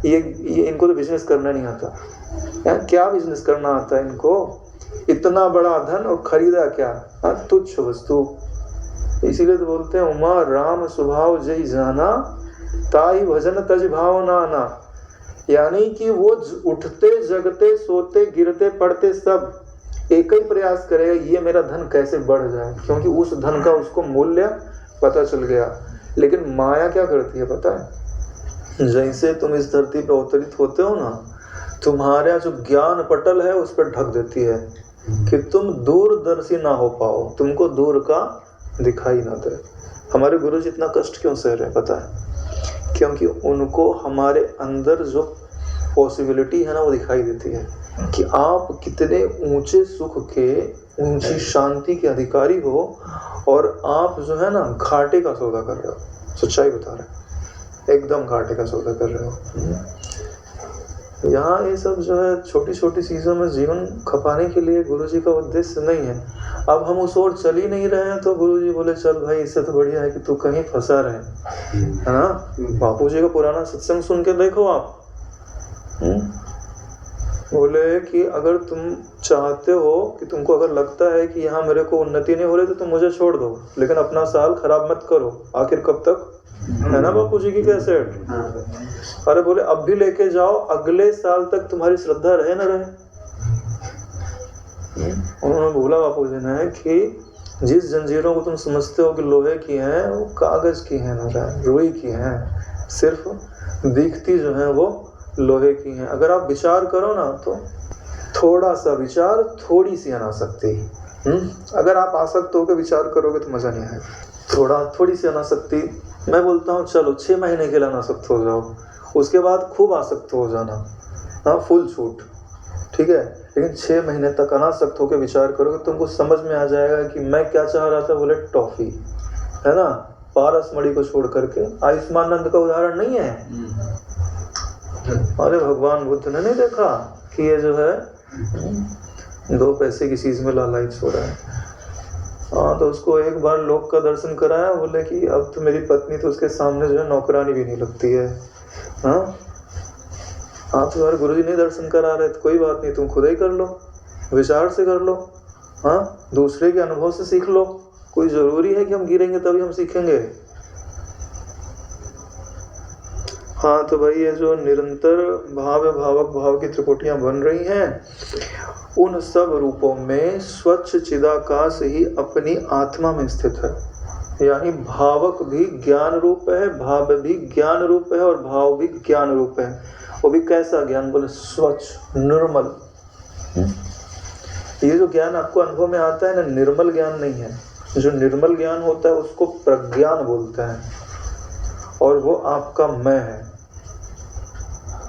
ये इनको तो बिजनेस करना नहीं आता। क्या बिजनेस करना आता है इनको, इतना बड़ा धन और खरीदा क्या, तुच्छ वस्तु। इसीलिए तो बोलते हैं उमा राम स्वभाव जय जाना, ताई भजन तज भाव नाना। यानी कि वो उठते जगते सोते गिरते पड़ते सब एक ही प्रयास करेगा, ये मेरा धन कैसे बढ़ जाए, क्योंकि उस धन का उसको मूल्य पता चल गया। लेकिन माया क्या करती है पता है, जैसे तुम इस धरती पर अवतरित होते हो ना, तुम्हारा जो ज्ञान पटल है उस पर ढक देती है कि तुम दूरदर्शी ना हो पाओ, तुमको दूर का दिखाई ना दे। हमारे गुरुजी इतना कष्ट क्यों सह रहे हैं पता है, क्योंकि उनको हमारे अंदर जो पॉसिबिलिटी है ना वो दिखाई देती है कि आप कितने ऊंचे सुख के, ऊंची शांति के अधिकारी हो, और आप जो है ना घाटे का सौदा कर रहे हो। सच्चाई बता रहे हो, एकदम घाटे का सौदा कर रहे हो। यहाँ ये सब जो है छोटी छोटी चीज़ों में जीवन खपाने के लिए गुरुजी का उद्देश्य नहीं है। अब हम उस ओर चल ही नहीं रहे हैं, तो गुरुजी बोले चल भाई, इससे तो बढ़िया है कि तू कहीं फंसा रहे, है ना। बापू जी का पुराना सत्संग सुन के देखो आप। बोले कि अगर तुम चाहते हो कि तुमको अगर लगता है कि यहाँ मेरे को उन्नति नहीं हो रही, तो तुम मुझे छोड़ दो, लेकिन अपना साल खराब मत करो। आखिर कब तक, है ना बापू जी की कैसेट। अरे बोले अब भी लेके जाओ, अगले साल तक तुम्हारी श्रद्धा रहे ना रहे। उन्होंने बोला बापू जी ने कि जिस जंजीरों को तुम समझते हो कि लोहे की हैं, वो कागज की हैं ना, रुई की हैं, सिर्फ दिखती जो है वो लोहे की हैं। अगर आप विचार करो ना, तो थोड़ा सा विचार, थोड़ी सी अनासक्ति, अगर आप आसक्त होकर विचार करोगे तो मजा नहीं आएगा। थोड़ी सी अनासक्ति, मैं बोलता हूँ चलो 6 महीने के लिए अनासक्त हो जाओ, उसके बाद खूब आसक्त हो जाना, हाँ फुल छूट, ठीक है। लेकिन 6 महीने तक अनासक्त होकर विचार करोगे, तुमको समझ में आ जाएगा कि मैं क्या चाह रहा था। बोले टॉफी, है ना, पारस मणि को छोड़ करके। आयुष्मानंद का उदाहरण नहीं है, अरे भगवान बुद्ध ने नहीं देखा कि ये जो है 2 पैसे की चीज में लालच हो रहा है। हाँ, तो उसको एक बार लोक का दर्शन कराया, बोले कि अब तो मेरी पत्नी तो उसके सामने जो है नौकरानी भी नहीं लगती है। हाँ, तो यार गुरुजी नहीं दर्शन करा रहे तो कोई बात नहीं, तुम खुद ही कर लो, विचार से कर लो, हाँ दूसरे के अनुभव से सीख लो। कोई जरूरी है कि हम गिरेंगे तभी हम सीखेंगे। हाँ, तो भाई ये जो निरंतर भाव भावक भाव की त्रिपुटियां बन रही हैं, उन सब रूपों में स्वच्छ चिदाकाश ही अपनी आत्मा में स्थित है। यानी भावक भी ज्ञान रूप है, भाव भी ज्ञान रूप है, और भाव भी ज्ञान रूप है। वो भी कैसा ज्ञान, बोले स्वच्छ निर्मल। ये जो ज्ञान आपको अनुभव में आता है ना, निर्मल ज्ञान नहीं है। जो निर्मल ज्ञान होता है उसको प्रज्ञान बोलते हैं, और वो आपका मैं है,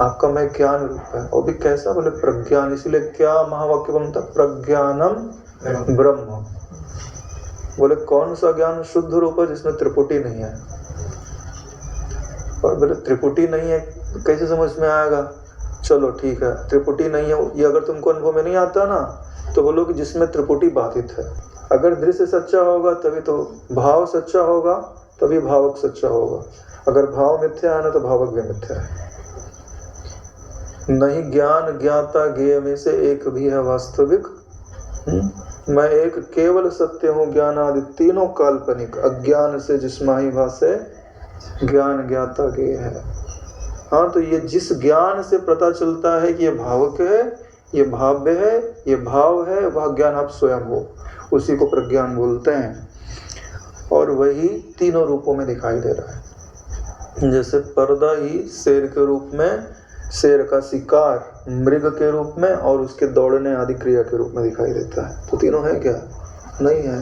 आपका मैं ज्ञान रूप है। वो भी कैसा, बोले प्रज्ञान। इसीलिए क्या महावाक्य बनता, प्रज्ञानम ब्रह्म। बोले कौन सा ज्ञान शुद्ध रूप है, जिसमें त्रिपुटी नहीं है। और बोले त्रिपुटी नहीं है, कैसे समझ में आएगा? चलो ठीक है, त्रिपुटी नहीं है, ये अगर तुमको अनुभव में नहीं आता ना तो बोलो कि जिसमें त्रिपुटी बाधित है। अगर दृश्य सच्चा होगा तभी तो भाव सच्चा होगा, तभी भावक सच्चा होगा। अगर भाव मिथ्या है ना तो भावक भी मिथ्या है। नहीं ज्ञान ज्ञाता ज्ञेय में से एक भी है वास्तविक। मैं एक केवल सत्य हूँ, ज्ञान आदि तीनों काल्पनिक। अज्ञान से जिस्माही भाषे ज्ञान ज्ञाता ज्ञेय है। हाँ, तो ये जिस ज्ञान से पता चलता है कि ये भावक है, ये भाव्य है, ये भाव है, वह ज्ञान आप स्वयं हो, उसी को प्रज्ञान बोलते हैं। और वही तीनों रूपों में दिखाई दे रहा है। जैसे पर्दा ही शेर के रूप में, शेर का शिकार मृग के रूप में और उसके दौड़ने आदि क्रिया के रूप में दिखाई देता है। तो तीनों है क्या? नहीं है,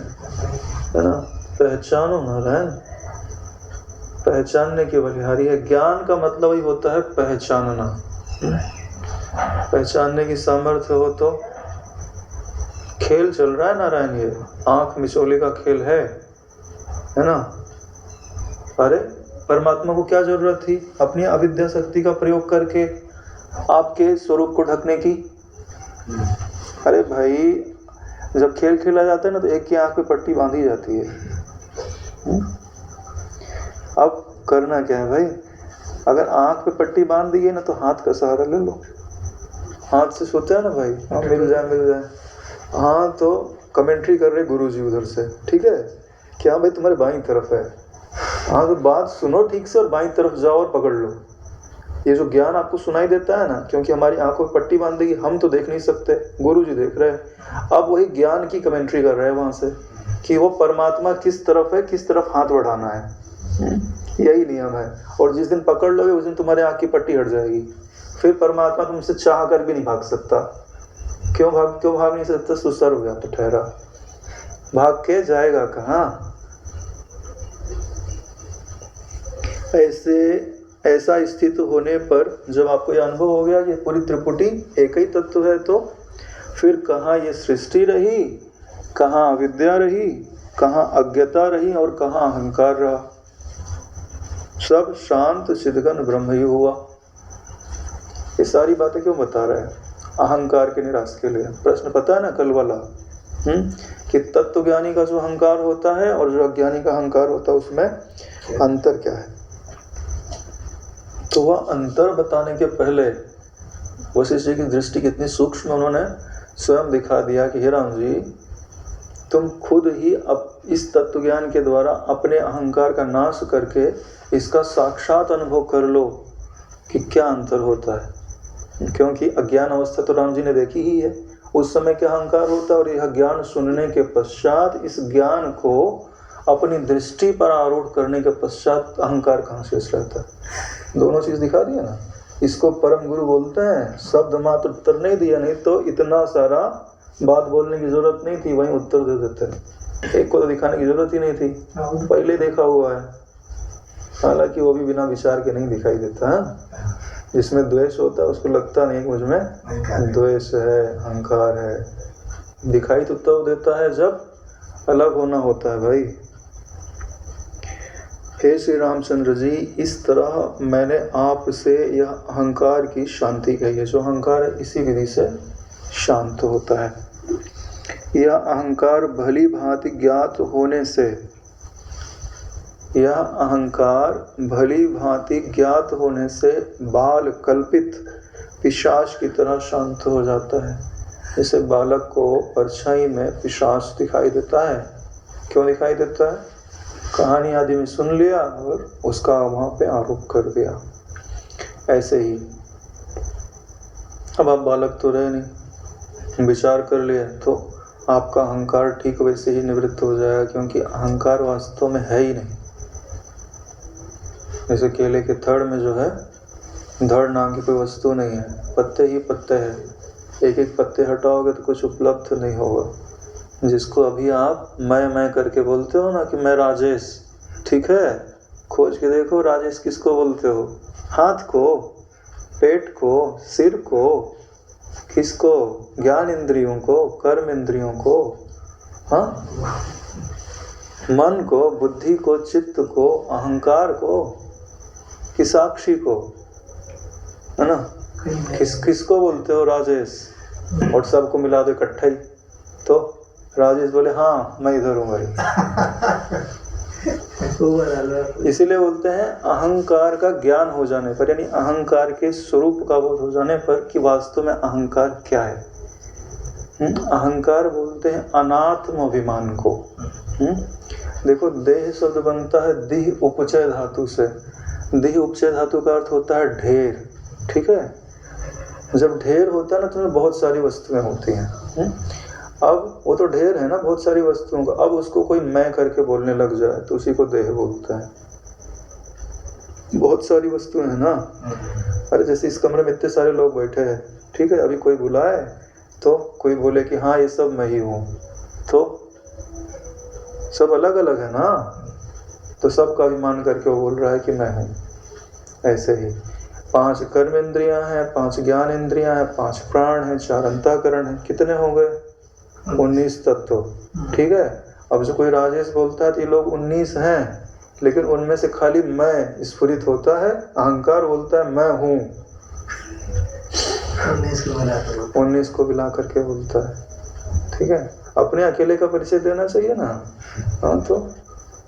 है ना? पहचानो नारायण, पहचानने की बलिहारी है। ज्ञान का मतलब ही होता है पहचानना। पहचानने की सामर्थ्य हो तो खेल चल रहा है नारायण, ये आंख मिचोले का खेल है ना? अरे परमात्मा को क्या जरूरत थी अपनी अविद्या शक्ति का प्रयोग करके आपके स्वरूप को ढकने की? अरे भाई, जब खेल खेला जाता है ना तो एक की आंख पे पट्टी बांधी जाती है। अब करना क्या है भाई? अगर आंख पे पट्टी बांध दी है ना तो हाथ का सहारा ले लो। हाथ से सोते हैं ना भाई, हाँ मिल जाए मिल जाए। हाँ, तो कमेंट्री कर रहे गुरुजी उधर से, ठीक है क्या भाई? तुम्हारे बाईं तरफ है। हाँ, तो बात सुनो ठीक से और बाईं तरफ जाओ और पकड़ लो। ये जो ज्ञान आपको सुनाई देता है ना, क्योंकि हमारी आंखों पे पट्टी बांध देगी, हम तो देख नहीं सकते, गुरुजी देख रहे हैं। अब वही ज्ञान की कमेंट्री कर रहे हैं वहां से कि वो परमात्मा किस तरफ है, किस तरफ हाथ बढ़ाना है। यही नियम है। और जिस दिन पकड़ लोगे उस दिन तुम्हारे आंख की पट्टी हट जाएगी। फिर परमात्मा तुमसे चाह कर भी नहीं भाग सकता। क्यों भाग नहीं सकता? सुसर हो गया तो ठहरा, भाग के जाएगा कहाँ? ऐसा स्थित होने पर जब आपको यह अनुभव हो गया कि पूरी त्रिपुटी एक ही तत्व है, तो फिर कहाँ ये सृष्टि रही, कहाँ अविद्या रही, कहाँ अज्ञता रही और कहाँ अहंकार रहा? सब शांत चिदघन ब्रह्म ही हुआ। ये सारी बातें क्यों बता रहे हैं? अहंकार के निराश के लिए। प्रश्न पता है ना कल वाला, कि तत्व ज्ञानी का जो अहंकार होता है और जो अज्ञानी का अहंकार होता है उसमें अंतर क्या है? तो वह अंतर बताने के पहले वशिष्ठ जी की दृष्टि कितनी सूक्ष्म उन्होंने स्वयं दिखा दिया कि हे राम जी, तुम खुद ही अब इस तत्व ज्ञान के द्वारा अपने अहंकार का नाश करके इसका साक्षात अनुभव कर लो कि क्या अंतर होता है। क्योंकि अज्ञान अवस्था तो राम जी ने देखी ही है, उस समय क्या अहंकार होता है, और यह ज्ञान सुनने के पश्चात इस ज्ञान को अपनी दृष्टि पर आरूढ़ करने के पश्चात अहंकार कहाँ शेष रहता है। दोनों चीज दिखा दिया ना। इसको परम गुरु बोलते हैं। शब्द मात्र उत्तर नहीं दिया, नहीं तो इतना सारा बात बोलने की जरूरत नहीं थी, वहीं उत्तर दे देते हैं। एक को तो दिखाने की जरूरत ही नहीं थी, पहले देखा हुआ है। हालांकि वो भी बिना विचार के नहीं दिखाई देता है। जिसमें द्वेष होता है उसको लगता नहीं कि मुझ में द्वेष है, अहंकार है। दिखाई तो तब देता है जब अलग होना होता है भाई। हे श्री रामचंद्र जी, इस तरह मैंने आपसे यह अहंकार की शांति कही है। जो अहंकार है इसी विधि से शांत होता है। यह अहंकार भली भांति ज्ञात होने से, यह अहंकार भली भांति ज्ञात होने से बाल कल्पित पिशाच की तरह शांत हो जाता है। जैसे बालक को परछाई में पिशाच दिखाई देता है। क्यों दिखाई देता है? कहानी आदि में सुन लिया और उसका वहां पे आरोप कर दिया। ऐसे ही अब आप बालक तो रहे नहीं, विचार कर लिया तो आपका अहंकार ठीक वैसे ही निवृत्त हो जाएगा, क्योंकि अहंकार वास्तव में है ही नहीं। जैसे केले के थड़ में जो है धड़ नाम की कोई वस्तु नहीं है, पत्ते ही पत्ते हैं। एक एक पत्ते हटाओगे तो कुछ उपलब्ध नहीं होगा। जिसको अभी आप मैं करके बोलते हो ना कि मैं राजेश, ठीक है, खोज के देखो राजेश किसको बोलते हो? हाथ को, पेट को, सिर को, किसको? ज्ञान इंद्रियों को, कर्म इंद्रियों को, हाँ, मन को, बुद्धि को, चित्त को, अहंकार को। कि साक्षी को, है ना? किसको बोलते हो? राजेश। और सबको मिला दो इकट्ठा ही, तो राजेश बोले हाँ मैं इधर हूँ भाई। इसीलिए बोलते हैं अहंकार का ज्ञान हो जाने पर, यानी अहंकार के स्वरूप का बोध हो जाने पर कि वास्तव में अहंकार क्या है। अहंकार बोलते हैं अनात्म अभिमान को। देखो, देह शब्द बनता है दिह उपचय धातु से। दिह उपचय धातु का अर्थ होता है ढेर, ठीक है? जब ढेर होता है ना, तो बहुत सारी वस्तुएं होती हैं। अब वो तो ढेर है ना बहुत सारी वस्तुओं का, अब उसको कोई मैं करके बोलने लग जाए तो उसी को देह बोलता है। बहुत सारी वस्तुएं हैं ना। अरे जैसे इस कमरे में इतने सारे लोग बैठे हैं, ठीक है? अभी कोई बुलाए तो कोई बोले कि हाँ ये सब मैं ही हूँ, तो सब अलग अलग है ना, तो सबका अभिमान करके वो बोल रहा है कि मैं हूँ। ऐसे ही 5 कर्म इंद्रियां हैं, 5 ज्ञान इंद्रियां हैं, 5 प्राण हैं, 4 अंतःकरण हैं। कितने हो गए? 19 तत्व, ठीक है? अब जो कोई राजेश बोलता है तो ये लोग 19 हैं, लेकिन उनमें से खाली मैं स्फुरित होता है। अहंकार बोलता है मैं हूँ, 19 को मिला करके बोलता है, ठीक है? अपने अकेले का परिचय देना चाहिए ना। हाँ, तो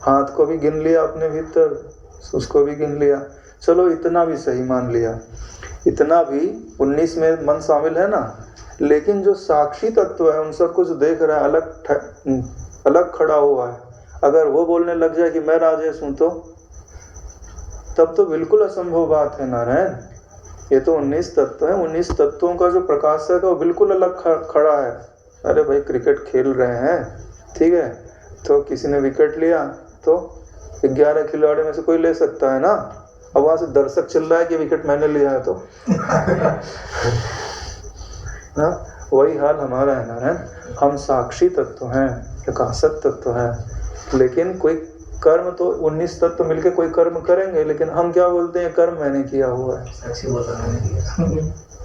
हाथ को भी गिन लिया अपने भीतर, उसको भी गिन लिया, चलो इतना भी सही मान लिया, इतना भी 19 में मन शामिल है ना। लेकिन जो साक्षी तत्व है उन सबको जो देख रहा है, अलग खड़ा हुआ है, अगर वो बोलने लग जाए कि मैं राजेश हूं, तो तब तो बिल्कुल असंभव बात है नारायण। ये तो 19 तत्व है, 19 तत्वों का जो प्रकाशक है वो बिल्कुल अलग खड़ा है। अरे भाई क्रिकेट खेल रहे हैं, ठीक है? तो किसी ने विकेट लिया तो 11 खिलाड़ी में से कोई ले सकता है ना। अब वहां से दर्शक चिल्ला रहा है कि विकेट मैंने लिया है, तो हाँ, वही हाल हमारा है नारायण। हम साक्षी तत्व हैं, प्रकाशक तत्व हैं, लेकिन कोई कर्म तो 19 तत्व मिलके कोई कर्म करेंगे, लेकिन हम क्या बोलते हैं? कर्म मैंने किया हुआ है।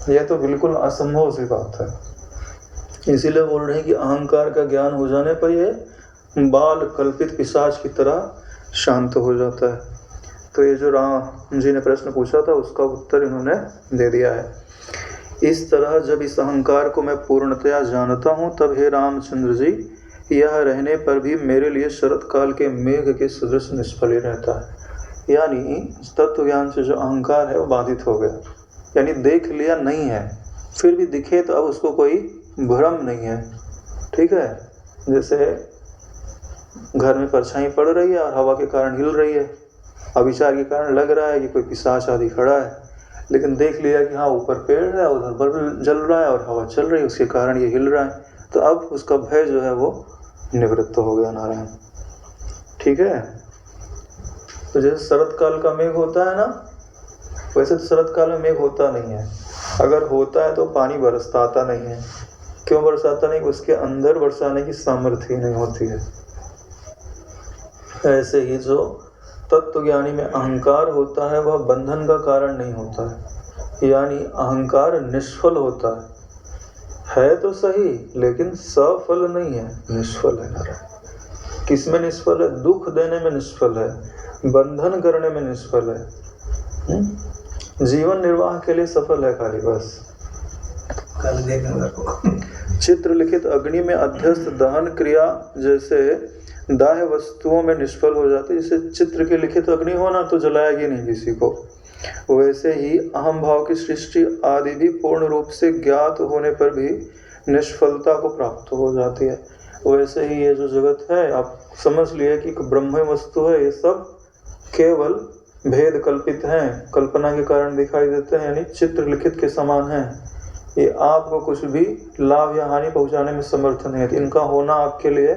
यह तो बिल्कुल असंभव सी बात है। इसीलिए बोल रहे हैं कि अहंकार का ज्ञान हो जाने पर यह बाल कल्पित पिशाच की तरह शांत हो जाता है। तो ये जो राम जी ने प्रश्न पूछा था उसका उत्तर इन्होंने दे दिया है। इस तरह जब इस अहंकार को मैं पूर्णतया जानता हूँ, तब हे रामचंद्र जी, यह रहने पर भी मेरे लिए शरत काल के मेघ के सदृश निष्फल ही रहता है। यानी तत्व ज्ञान से जो अहंकार है वो बाधित हो गया, यानी देख लिया नहीं है, फिर भी दिखे तो अब उसको कोई भ्रम नहीं है, ठीक है? जैसे घर में परछाई पड़ रही है और हवा के कारण हिल रही है, अविचार के कारण लग रहा है कि कोई पिशाच आदि खड़ा है, लेकिन देख लिया कि हाँ ऊपर पेड़ है, उधर बल्ब जल रहा है और हवा चल रही है, उसके कारण ये हिल रहा है, तो अब उसका भय जो है वो निवृत्त हो गया नारायण, ठीक है? तो जैसे शरत काल का मेघ होता है ना, वैसे तो शरत काल में मेघ होता नहीं है। अगर होता है तो पानी बरसाता नहीं है। क्यों बरसाता नहीं? उसके अंदर बरसाने की सामर्थ्य नहीं होती है। ऐसे ही जो तत्वज्ञानी में अहंकार होता है वह बंधन का कारण नहीं होता है, यानी अहंकार निष्फल होता है तो सही, लेकिन सफल नहीं है, निष्फल है नारायण। किस में निष्फल है? दुख देने में निष्फल है, बंधन करने में निष्फल है, जीवन निर्वाह के लिए सफल है खाली बस। चित्र लिखित अग्नि में अध्यस्त दहन क्रिया जैसे दाह्य वस्तुओं में निष्फल हो जाती है, जैसे चित्र के लिखित अग्नि होना तो जलाएगी नहीं किसी को, वैसे ही अहम भाव की सृष्टि आदि भी पूर्ण रूप से ज्ञात होने पर भी निष्फलता को प्राप्त हो जाती है। वैसे ही ये जो जगत है आप समझ लिए कि ब्रह्म वस्तु है, ये सब केवल भेद कल्पित हैं, कल्पना के कारण दिखाई देते हैं, यानी चित्र लिखित के समान हैं। ये आपको कुछ भी लाभ या हानि पहुंचाने में समर्थ नहीं है, इनका होना आपके लिए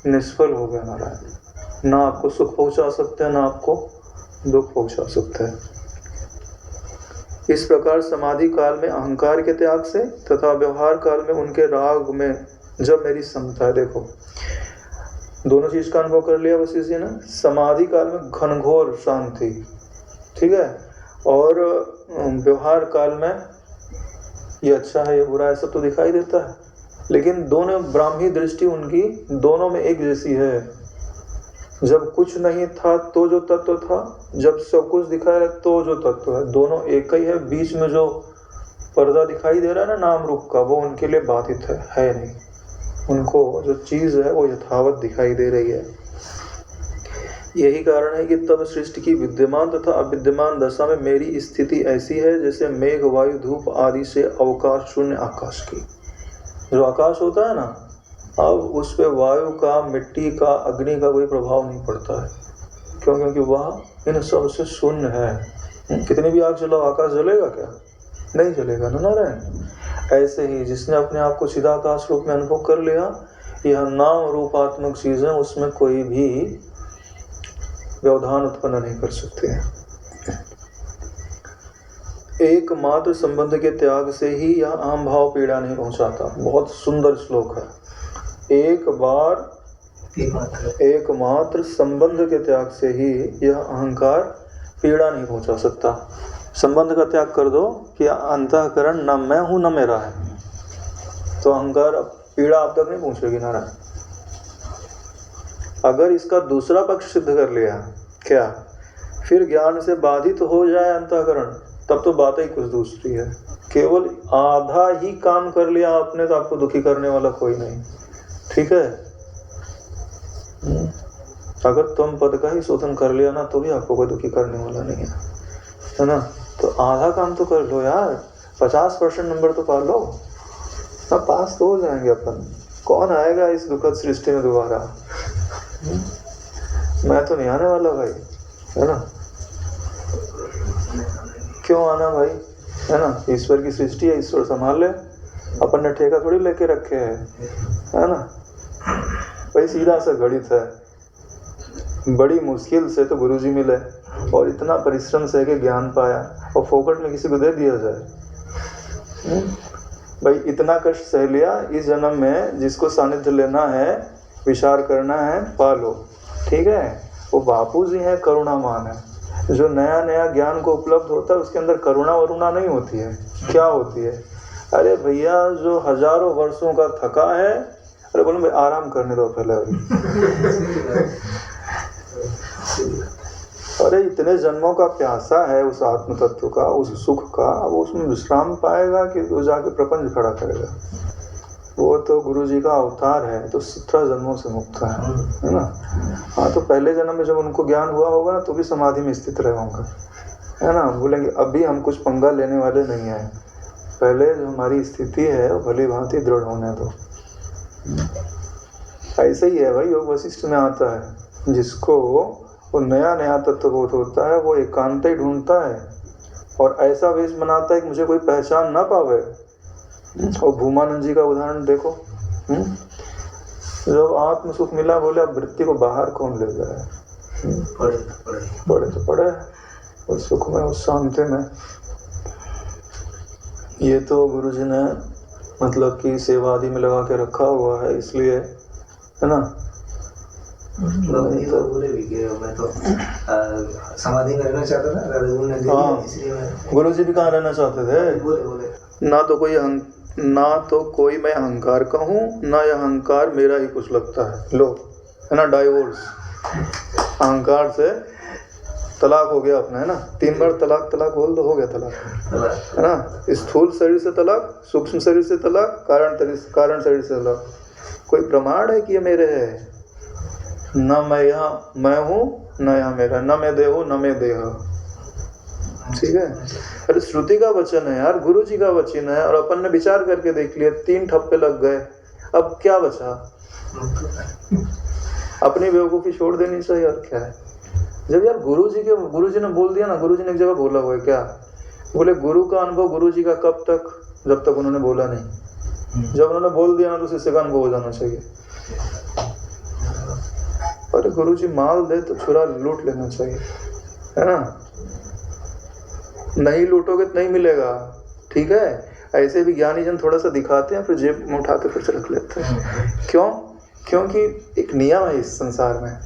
निष्फल हो गया नारायण। ना आपको सुख पहुंचा सकते हैं, ना आपको दुख पहुंचा सकते हैं। इस प्रकार समाधि काल में अहंकार के त्याग से तथा व्यवहार काल में उनके राग में जब मेरी समता है, देखो दोनों चीज का अनुभव कर लिया वशिष्ठ जी ने। समाधि काल में घनघोर शांति, ठीक है, और व्यवहार काल में ये अच्छा है ये बुरा है सब तो दिखाई देता है, लेकिन दोनों ब्राह्मी दृष्टि उनकी दोनों में एक जैसी है, जब कुछ नहीं था तो जो तत्व था, जब सब कुछ दिखाई है तो जो तत्व है, दोनों एक ही है। बीच में जो पर्दा दिखाई दे रहा है ना नाम रूप का, वो उनके लिए बाधित है नहीं। उनको जो चीज है वो यथावत दिखाई दे रही है। यही कारण है कि तब सृष्टि की विद्यमान तथा अविद्यमान दशा में मेरी स्थिति ऐसी है जैसे मेघ, वायु, धूप आदि से अवकाश शून्य आकाश की। जो आकाश होता है ना, अब उस पे वायु का, मिट्टी का, अग्नि का कोई प्रभाव नहीं पड़ता है। क्यों? क्योंकि वह इन सब से शून्य है। कितनी भी आग जलाओ, आकाश जलेगा क्या? नहीं जलेगा ना नारायण। ऐसे ही जिसने अपने आप को चिदाकाश रूप में अनुभव कर लिया, यह नाम रूपात्मक चीजें उसमें कोई भी व्यवधान उत्पन्न नहीं कर सकते हैं। एकमात्र संबंध के त्याग से ही यह अहम भाव पीड़ा नहीं पहुंचाता। बहुत सुंदर श्लोक है। एकमात्र संबंध के त्याग से ही यह अहंकार पीड़ा नहीं पहुंचा सकता। संबंध का त्याग कर दो कि अंतःकरण न मैं हूं न मेरा है, तो अहंकार पीड़ा आप तक नहीं पहुंचेगी नारायण। अगर इसका दूसरा पक्ष सिद्ध कर लिया, क्या फिर ज्ञान से बाधित हो जाए अंतःकरण, तब तो बात ही कुछ दूसरी है। केवल आधा ही काम कर लिया आपने तो आपको दुखी करने वाला कोई नहीं। ठीक है, अगर तुम पद का ही शोधन कर लिया ना तो भी आपको कोई दुखी करने वाला नहीं है ना। तो आधा काम तो कर लो यार, 50% नंबर तो पा लो ना, पास तो हो जाएंगे अपन। कौन आएगा इस दुखद सृष्टि में दोबारा? मैं तो नहीं आने वाला भाई, है ना। क्यों आना भाई, है ना। ईश्वर की सृष्टि है, ईश्वर संभाल ले, अपन ने ठेका थोड़ी लेके रखे है ना भाई। सीधा सा गणित है। बड़ी मुश्किल से तो गुरुजी मिले और इतना परिश्रम से के ज्ञान पाया और फोकट में किसी को दे दिया जाए। भाई इतना कष्ट सह लिया, इस जन्म में जिसको सानिध्य लेना है, विचार करना है, पालो। ठीक है, वो बापू जी है, करुणामान है। जो नया नया ज्ञान को उपलब्ध होता है उसके अंदर करुणा वरुणा नहीं होती है। क्या होती है? अरे भैया जो हजारों वर्षों का थका है, अरे बोलो भाई आराम करने दो पहले अभी। अरे इतने जन्मों का प्यासा है उस आत्म तत्व का, उस सुख का, वो उसमें विश्राम पाएगा कि वो जाके प्रपंच खड़ा करेगा? वो तो गुरु जी का अवतार है, तो 17 जन्मों से मुक्त है ना। हाँ, तो पहले जन्म में जब उनको ज्ञान हुआ होगा ना तो भी समाधि में स्थित रहे होंगे, है ना। बोलेंगे अभी हम कुछ पंगा लेने वाले नहीं हैं, पहले जो हमारी स्थिति है वो भली भांति दृढ़ होने दो। ऐसे ही है भाई, योग वशिष्ठ में आता है, जिसको वो नया नया तत्वबोध होता है वो एकांत ही ढूंढता है और ऐसा वेश बनाता है कि मुझे कोई पहचान ना पावे। और भूमानंद जी का उदाहरण देखो, जब आत्म सुख मिला बोले अब वृत्ति को बाहर कौन ले जाए? पढ़े तो पढ़े उस सुख में, उस शांति में। ये तो गुरु जी ने मतलब कि सेवा आदि में लगा के रखा हुआ है, इसलिए, है ना। तो बोले भी कि मैं तो समाधि में रहना चाहता था, हाँ, गुरु जी भी कहाँ रहना चाहते थे? बोले ना तो कोई मैं अहंकार का हूँ, ना यह अहंकार मेरा ही कुछ लगता है। लो, है ना, डाइवोर्स। अहंकार से तलाक हो गया अपना, है ना। 3 बार तलाक बोल दो, हो गया तलाक, है ना। स्थूल शरीर से तलाक, सूक्ष्म शरीर से तलाक, कारण शरीर से तलाक। कोई प्रमाण है कि ये मेरे है? न मैं यहाँ मैं हूँ, न यहाँ मेरा, न मैं देह हूँ, न मैं देह। ठीक है, अरे श्रुति का वचन है यार, गुरु जी का वचन है, और अपन ने विचार करके देख लिया, 3 ठप्पे लग गए, अब क्या बचा? अपनी बेवकूफी छोड़ देनी चाहिए, और क्या है। जब यार गुरु जी ने बोल दिया ना, गुरु जी ने एक जगह बोला हुआ है, क्या बोले? गुरु का अनुभव गुरु जी का कब तक? जब तक उन्होंने बोला नहीं। जब उन्होंने बोल दिया ना तो शिष्य का अनुभव हो जाना चाहिए। अरे गुरु जी माल दे तो छुरा लूट लेना चाहिए, है ना। नहीं लूटोगे तो नहीं मिलेगा। ठीक है, ऐसे भी ज्ञानी जन थोड़ा सा दिखाते हैं, फिर जेब में उठा के फिर से रख लेते हैं। क्यों? क्योंकि एक नियम है इस संसार में।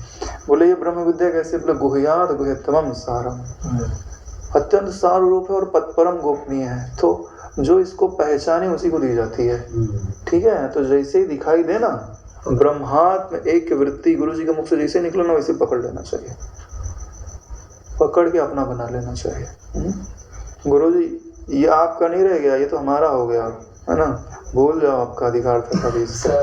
बोले ये ब्रह्म विद्या कैसे? बोले गुह्यात गुह्यतमम सारम, अत्यंत सार रूप है और परम गोपनीय है। तो जो इसको पहचाने उसी को दी जाती है। ठीक है, तो जैसे ही दिखाई दे ना, ब्रह्मात्म एक वृत्ति गुरु जी के मुख से जैसे निकलो ना वैसे पकड़ लेना चाहिए, पकड़ के अपना बना लेना चाहिए। गुरु जी ये आपका नहीं रह गया, ये तो हमारा हो गया, है ना, भूल जाओ आपका अधिकार था कभी इसका।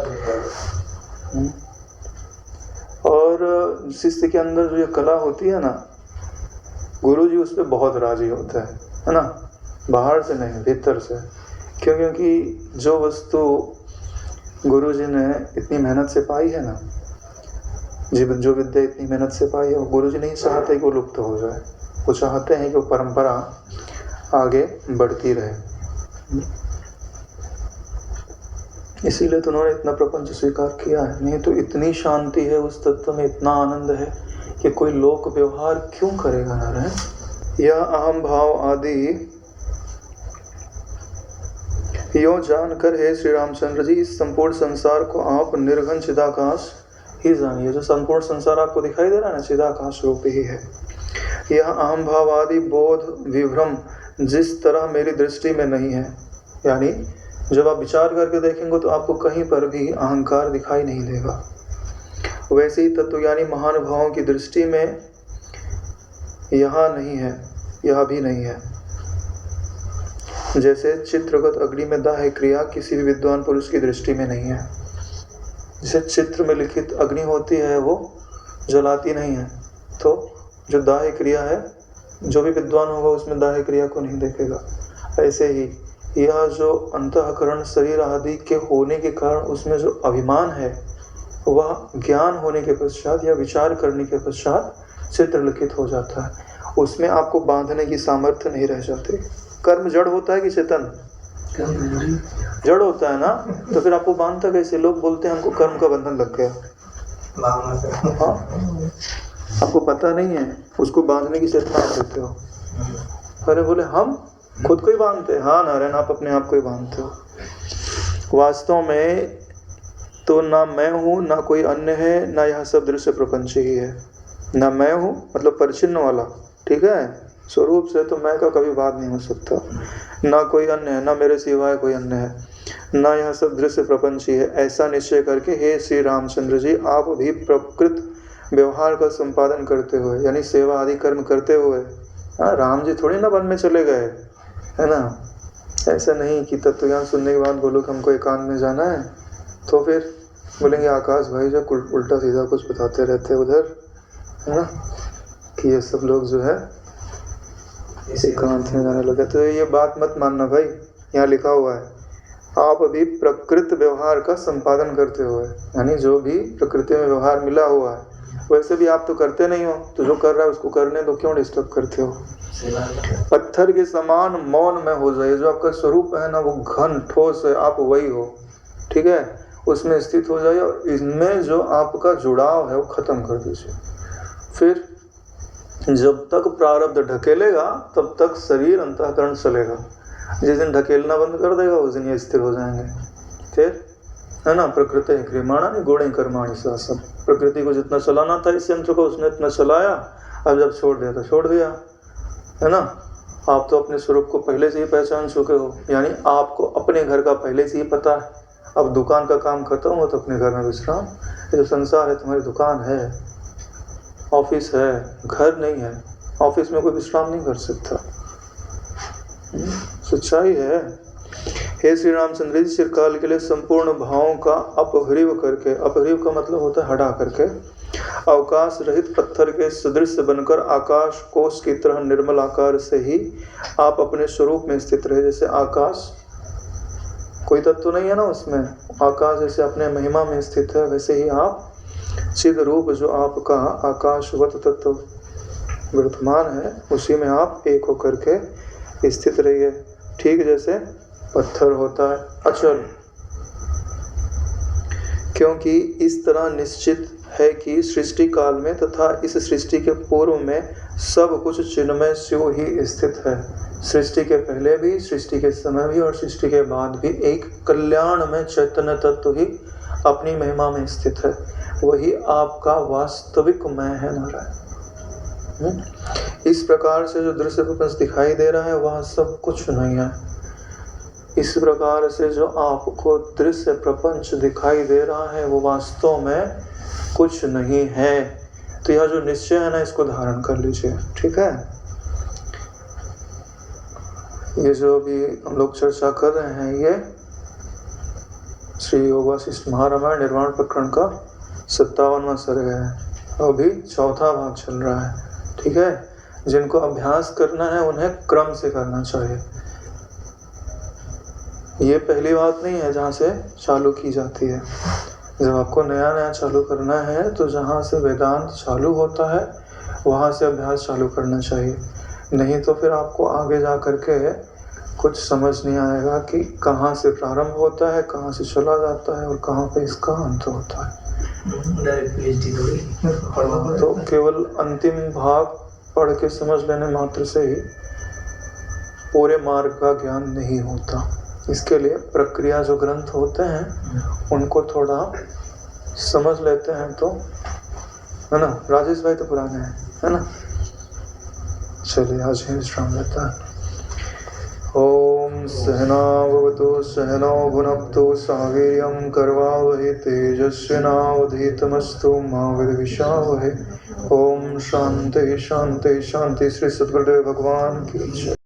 और शिष्य के अंदर जो ये कला होती है ना, गुरु जी उस पर बहुत राजी होता है ना, बाहर से नहीं भीतर से। क्यों? क्योंकि जो वस्तु गुरु जी ने इतनी मेहनत से पाई है ना, जो विद्या इतनी मेहनत से पाई है, गुरु जी नहीं चाहते कि वो लुप्त हो जाए, वो चाहते हैं कि वो परंपरा आगे बढ़ती रहे। इसीलिए तो उन्होंने इतना प्रपंच स्वीकार किया है। नहीं तो इतनी शांति है उस तत्व में, इतना आनंद है कि कोई लोक व्यवहार क्यों करेगा नारायण। यह अहम भाव आदि यो जानकर हे श्री रामचंद्र जी, इस संपूर्ण संसार को आप निर्घन चिदाकाश ही जानिए। जो संपूर्ण संसार आपको दिखाई दे रहा है ना, चिदाकाश रूप ही है। यह अहम भाव आदि बोध विभ्रम जिस तरह मेरी दृष्टि में नहीं है, यानी जब आप विचार करके देखेंगे तो आपको कहीं पर भी अहंकार दिखाई नहीं देगा, वैसे ही तत्वज्ञानी महानुभावों की दृष्टि में यहाँ नहीं है, यह भी नहीं है। जैसे चित्रगत अग्नि में दाह क्रिया किसी भी विद्वान पुरुष की दृष्टि में नहीं है। जैसे चित्र में लिखित अग्नि होती है वो जलाती नहीं है, तो जो दाह क्रिया है जो भी विद्वान होगा उसमें दाह क्रिया को नहीं देखेगा। ऐसे ही यह जो अंतःकरण शरीर आदि के होने के कारण उसमें जो अभिमान है वह ज्ञान होने के पश्चात या विचार करने के पश्चात चित्र लिखित हो जाता है, उसमें आपको बांधने की सामर्थ्य नहीं रह जाती। कर्म जड़ होता है कि चेतन? जड़ होता है ना, तो फिर आपको बांधता कैसे? लोग बोलते हैं हमको कर्म का बंधन लग गया, हाँ, आपको पता नहीं है, उसको बांधने की चेतना आप देते हो। अरे बोले हम खुद को ही बांधते हैं, हाँ नारायण आप अपने आप को ही बांधते हो। वास्तव में तो ना मैं हूँ ना कोई अन्य है, ना यह सब दृश्य प्रपंच ही है। ना मैं हूँ मतलब परिचिन्न वाला, ठीक है, स्वरूप से तो मैं का कभी बात नहीं हो सकता। ना कोई अन्य है, ना मेरे सिवाय कोई अन्य है, ना यह सब दृश्य प्रपंच ही है। ऐसा निश्चय करके हे श्री रामचंद्र जी, आप भी प्रकृत व्यवहार का संपादन करते हुए, यानी सेवा आदि कर्म करते हुए, राम जी थोड़ी ना वन में चले गए, है ना। ऐसा नहीं कि तत्वज्ञान सुनने के बाद बोलो कि हमको एकांत में जाना है, तो फिर बोलेंगे आकाश भाई जो उल्टा सीधा कुछ बताते रहते उधर, है ना, कि ये सब लोग जो है एकांत में जाने लगे। तो ये बात मत मानना भाई, यहाँ लिखा हुआ है आप अभी प्रकृत व्यवहार का संपादन करते हुए, यानी जो भी प्रकृति में व्यवहार मिला हुआ है वैसे भी आप तो करते नहीं हो, तो जो कर रहा है उसको करने दो, क्यों डिस्टर्ब करते हो। पत्थर के समान मौन में हो जाइए, जो आपका स्वरूप है ना वो घन ठोस है, आप वही हो, ठीक है, उसमें स्थित हो जाइए और इसमें जो आपका जुड़ाव है वो खत्म कर दीजिए। फिर जब तक प्रारब्ध ढकेलेगा तब तक शरीर अंतःकरण चलेगा, जिस दिन ढकेलना बंद कर देगा उस दिन ये स्थिर हो जाएंगे। फिर है ना, प्रकृति क्रियमाणा गुणे कर्माणि सब, प्रकृति को जितना चलाना था इस यंत्र को उसने इतना चलाया, अब जब छोड़ दिया तो छोड़ दिया, है ना। आप तो अपने स्वरूप को पहले से ही पहचान चुके हो, यानी आपको अपने घर का पहले से ही पता है। अब दुकान का काम खत्म हो तो अपने घर में विश्राम। ये जो संसार है तुम्हारी दुकान है, ऑफिस है, घर नहीं है। ऑफिस में कोई विश्राम नहीं कर सकता, सच्चाई है। हे श्री रामचंद्र जी, चिरकाल के लिए संपूर्ण भावों का अपहृव करके, अपहृव का मतलब होता है हटा करके, अवकाश रहित पत्थर के सदृश बनकर आकाश कोश की तरह निर्मल आकार से ही आप अपने स्वरूप में स्थित रहे। जैसे आकाश कोई तत्व नहीं है ना उसमें, आकाश जैसे अपने महिमा में स्थित है, वैसे ही आप चिद रूप जो आपका आकाशवत तत्व वर्तमान है उसी में आप एक होकर के स्थित रहिए। ठीक जैसे पत्थर होता है अचल, क्योंकि इस तरह निश्चित है कि सृष्टि काल में तथा इस सृष्टि के पूर्व में सब कुछ चिन्मय स्यो ही स्थित है। सृष्टि के पहले भी, सृष्टि के समय भी और सृष्टि के बाद भी एक कल्याण में चैतन्य तत्व ही अपनी महिमा में स्थित है। वही आपका वास्तविक मैं है नारायण। इस प्रकार से जो दृश्य प्रपंच दिखाई दे रहा है वह सब कुछ नहीं है। इस प्रकार से जो आपको दृश्य प्रपंच दिखाई दे रहा है वो वास्तव में कुछ नहीं है। तो यह जो निश्चय है ना, इसको धारण कर लीजिए, ठीक है। ये जो अभी हम लोग चर्चा कर रहे हैं, ये श्री योग वासिष्ठ महारामायण निर्वाण प्रकरण का 57वां सर्ग है। अभी चौथा भाग चल रहा है, ठीक है। जिनको अभ्यास करना है उन्हें क्रम से करना चाहिए। ये पहली बात नहीं है जहाँ से चालू की जाती है। जब आपको नया नया चालू करना है तो जहाँ से वेदांत चालू होता है वहाँ से अभ्यास चालू करना चाहिए। नहीं तो फिर आपको आगे जा करके कुछ समझ नहीं आएगा कि कहाँ से प्रारंभ होता है, कहाँ से चला जाता है और कहाँ पे इसका अंत होता है। तो केवल अंतिम भाग पढ़ के समझ लेने मात्र से ही पूरे मार्ग का ज्ञान नहीं होता। इसके लिए प्रक्रिया जो ग्रंथ होते हैं उनको थोड़ा समझ लेते हैं तो, है ना। राजेश भाई तो पुराने हैं, है ना। चलिए आज ही विश्राम लेता है। ओम सहना भवतु सहनौ भुनक्तु सह वीर्यं करवावहै तेजस्विनावधीतमस्तु मा विद्विषावहै। ओम शांति शांति शांति। श्री सद्गुरुदेव भगवान की जय।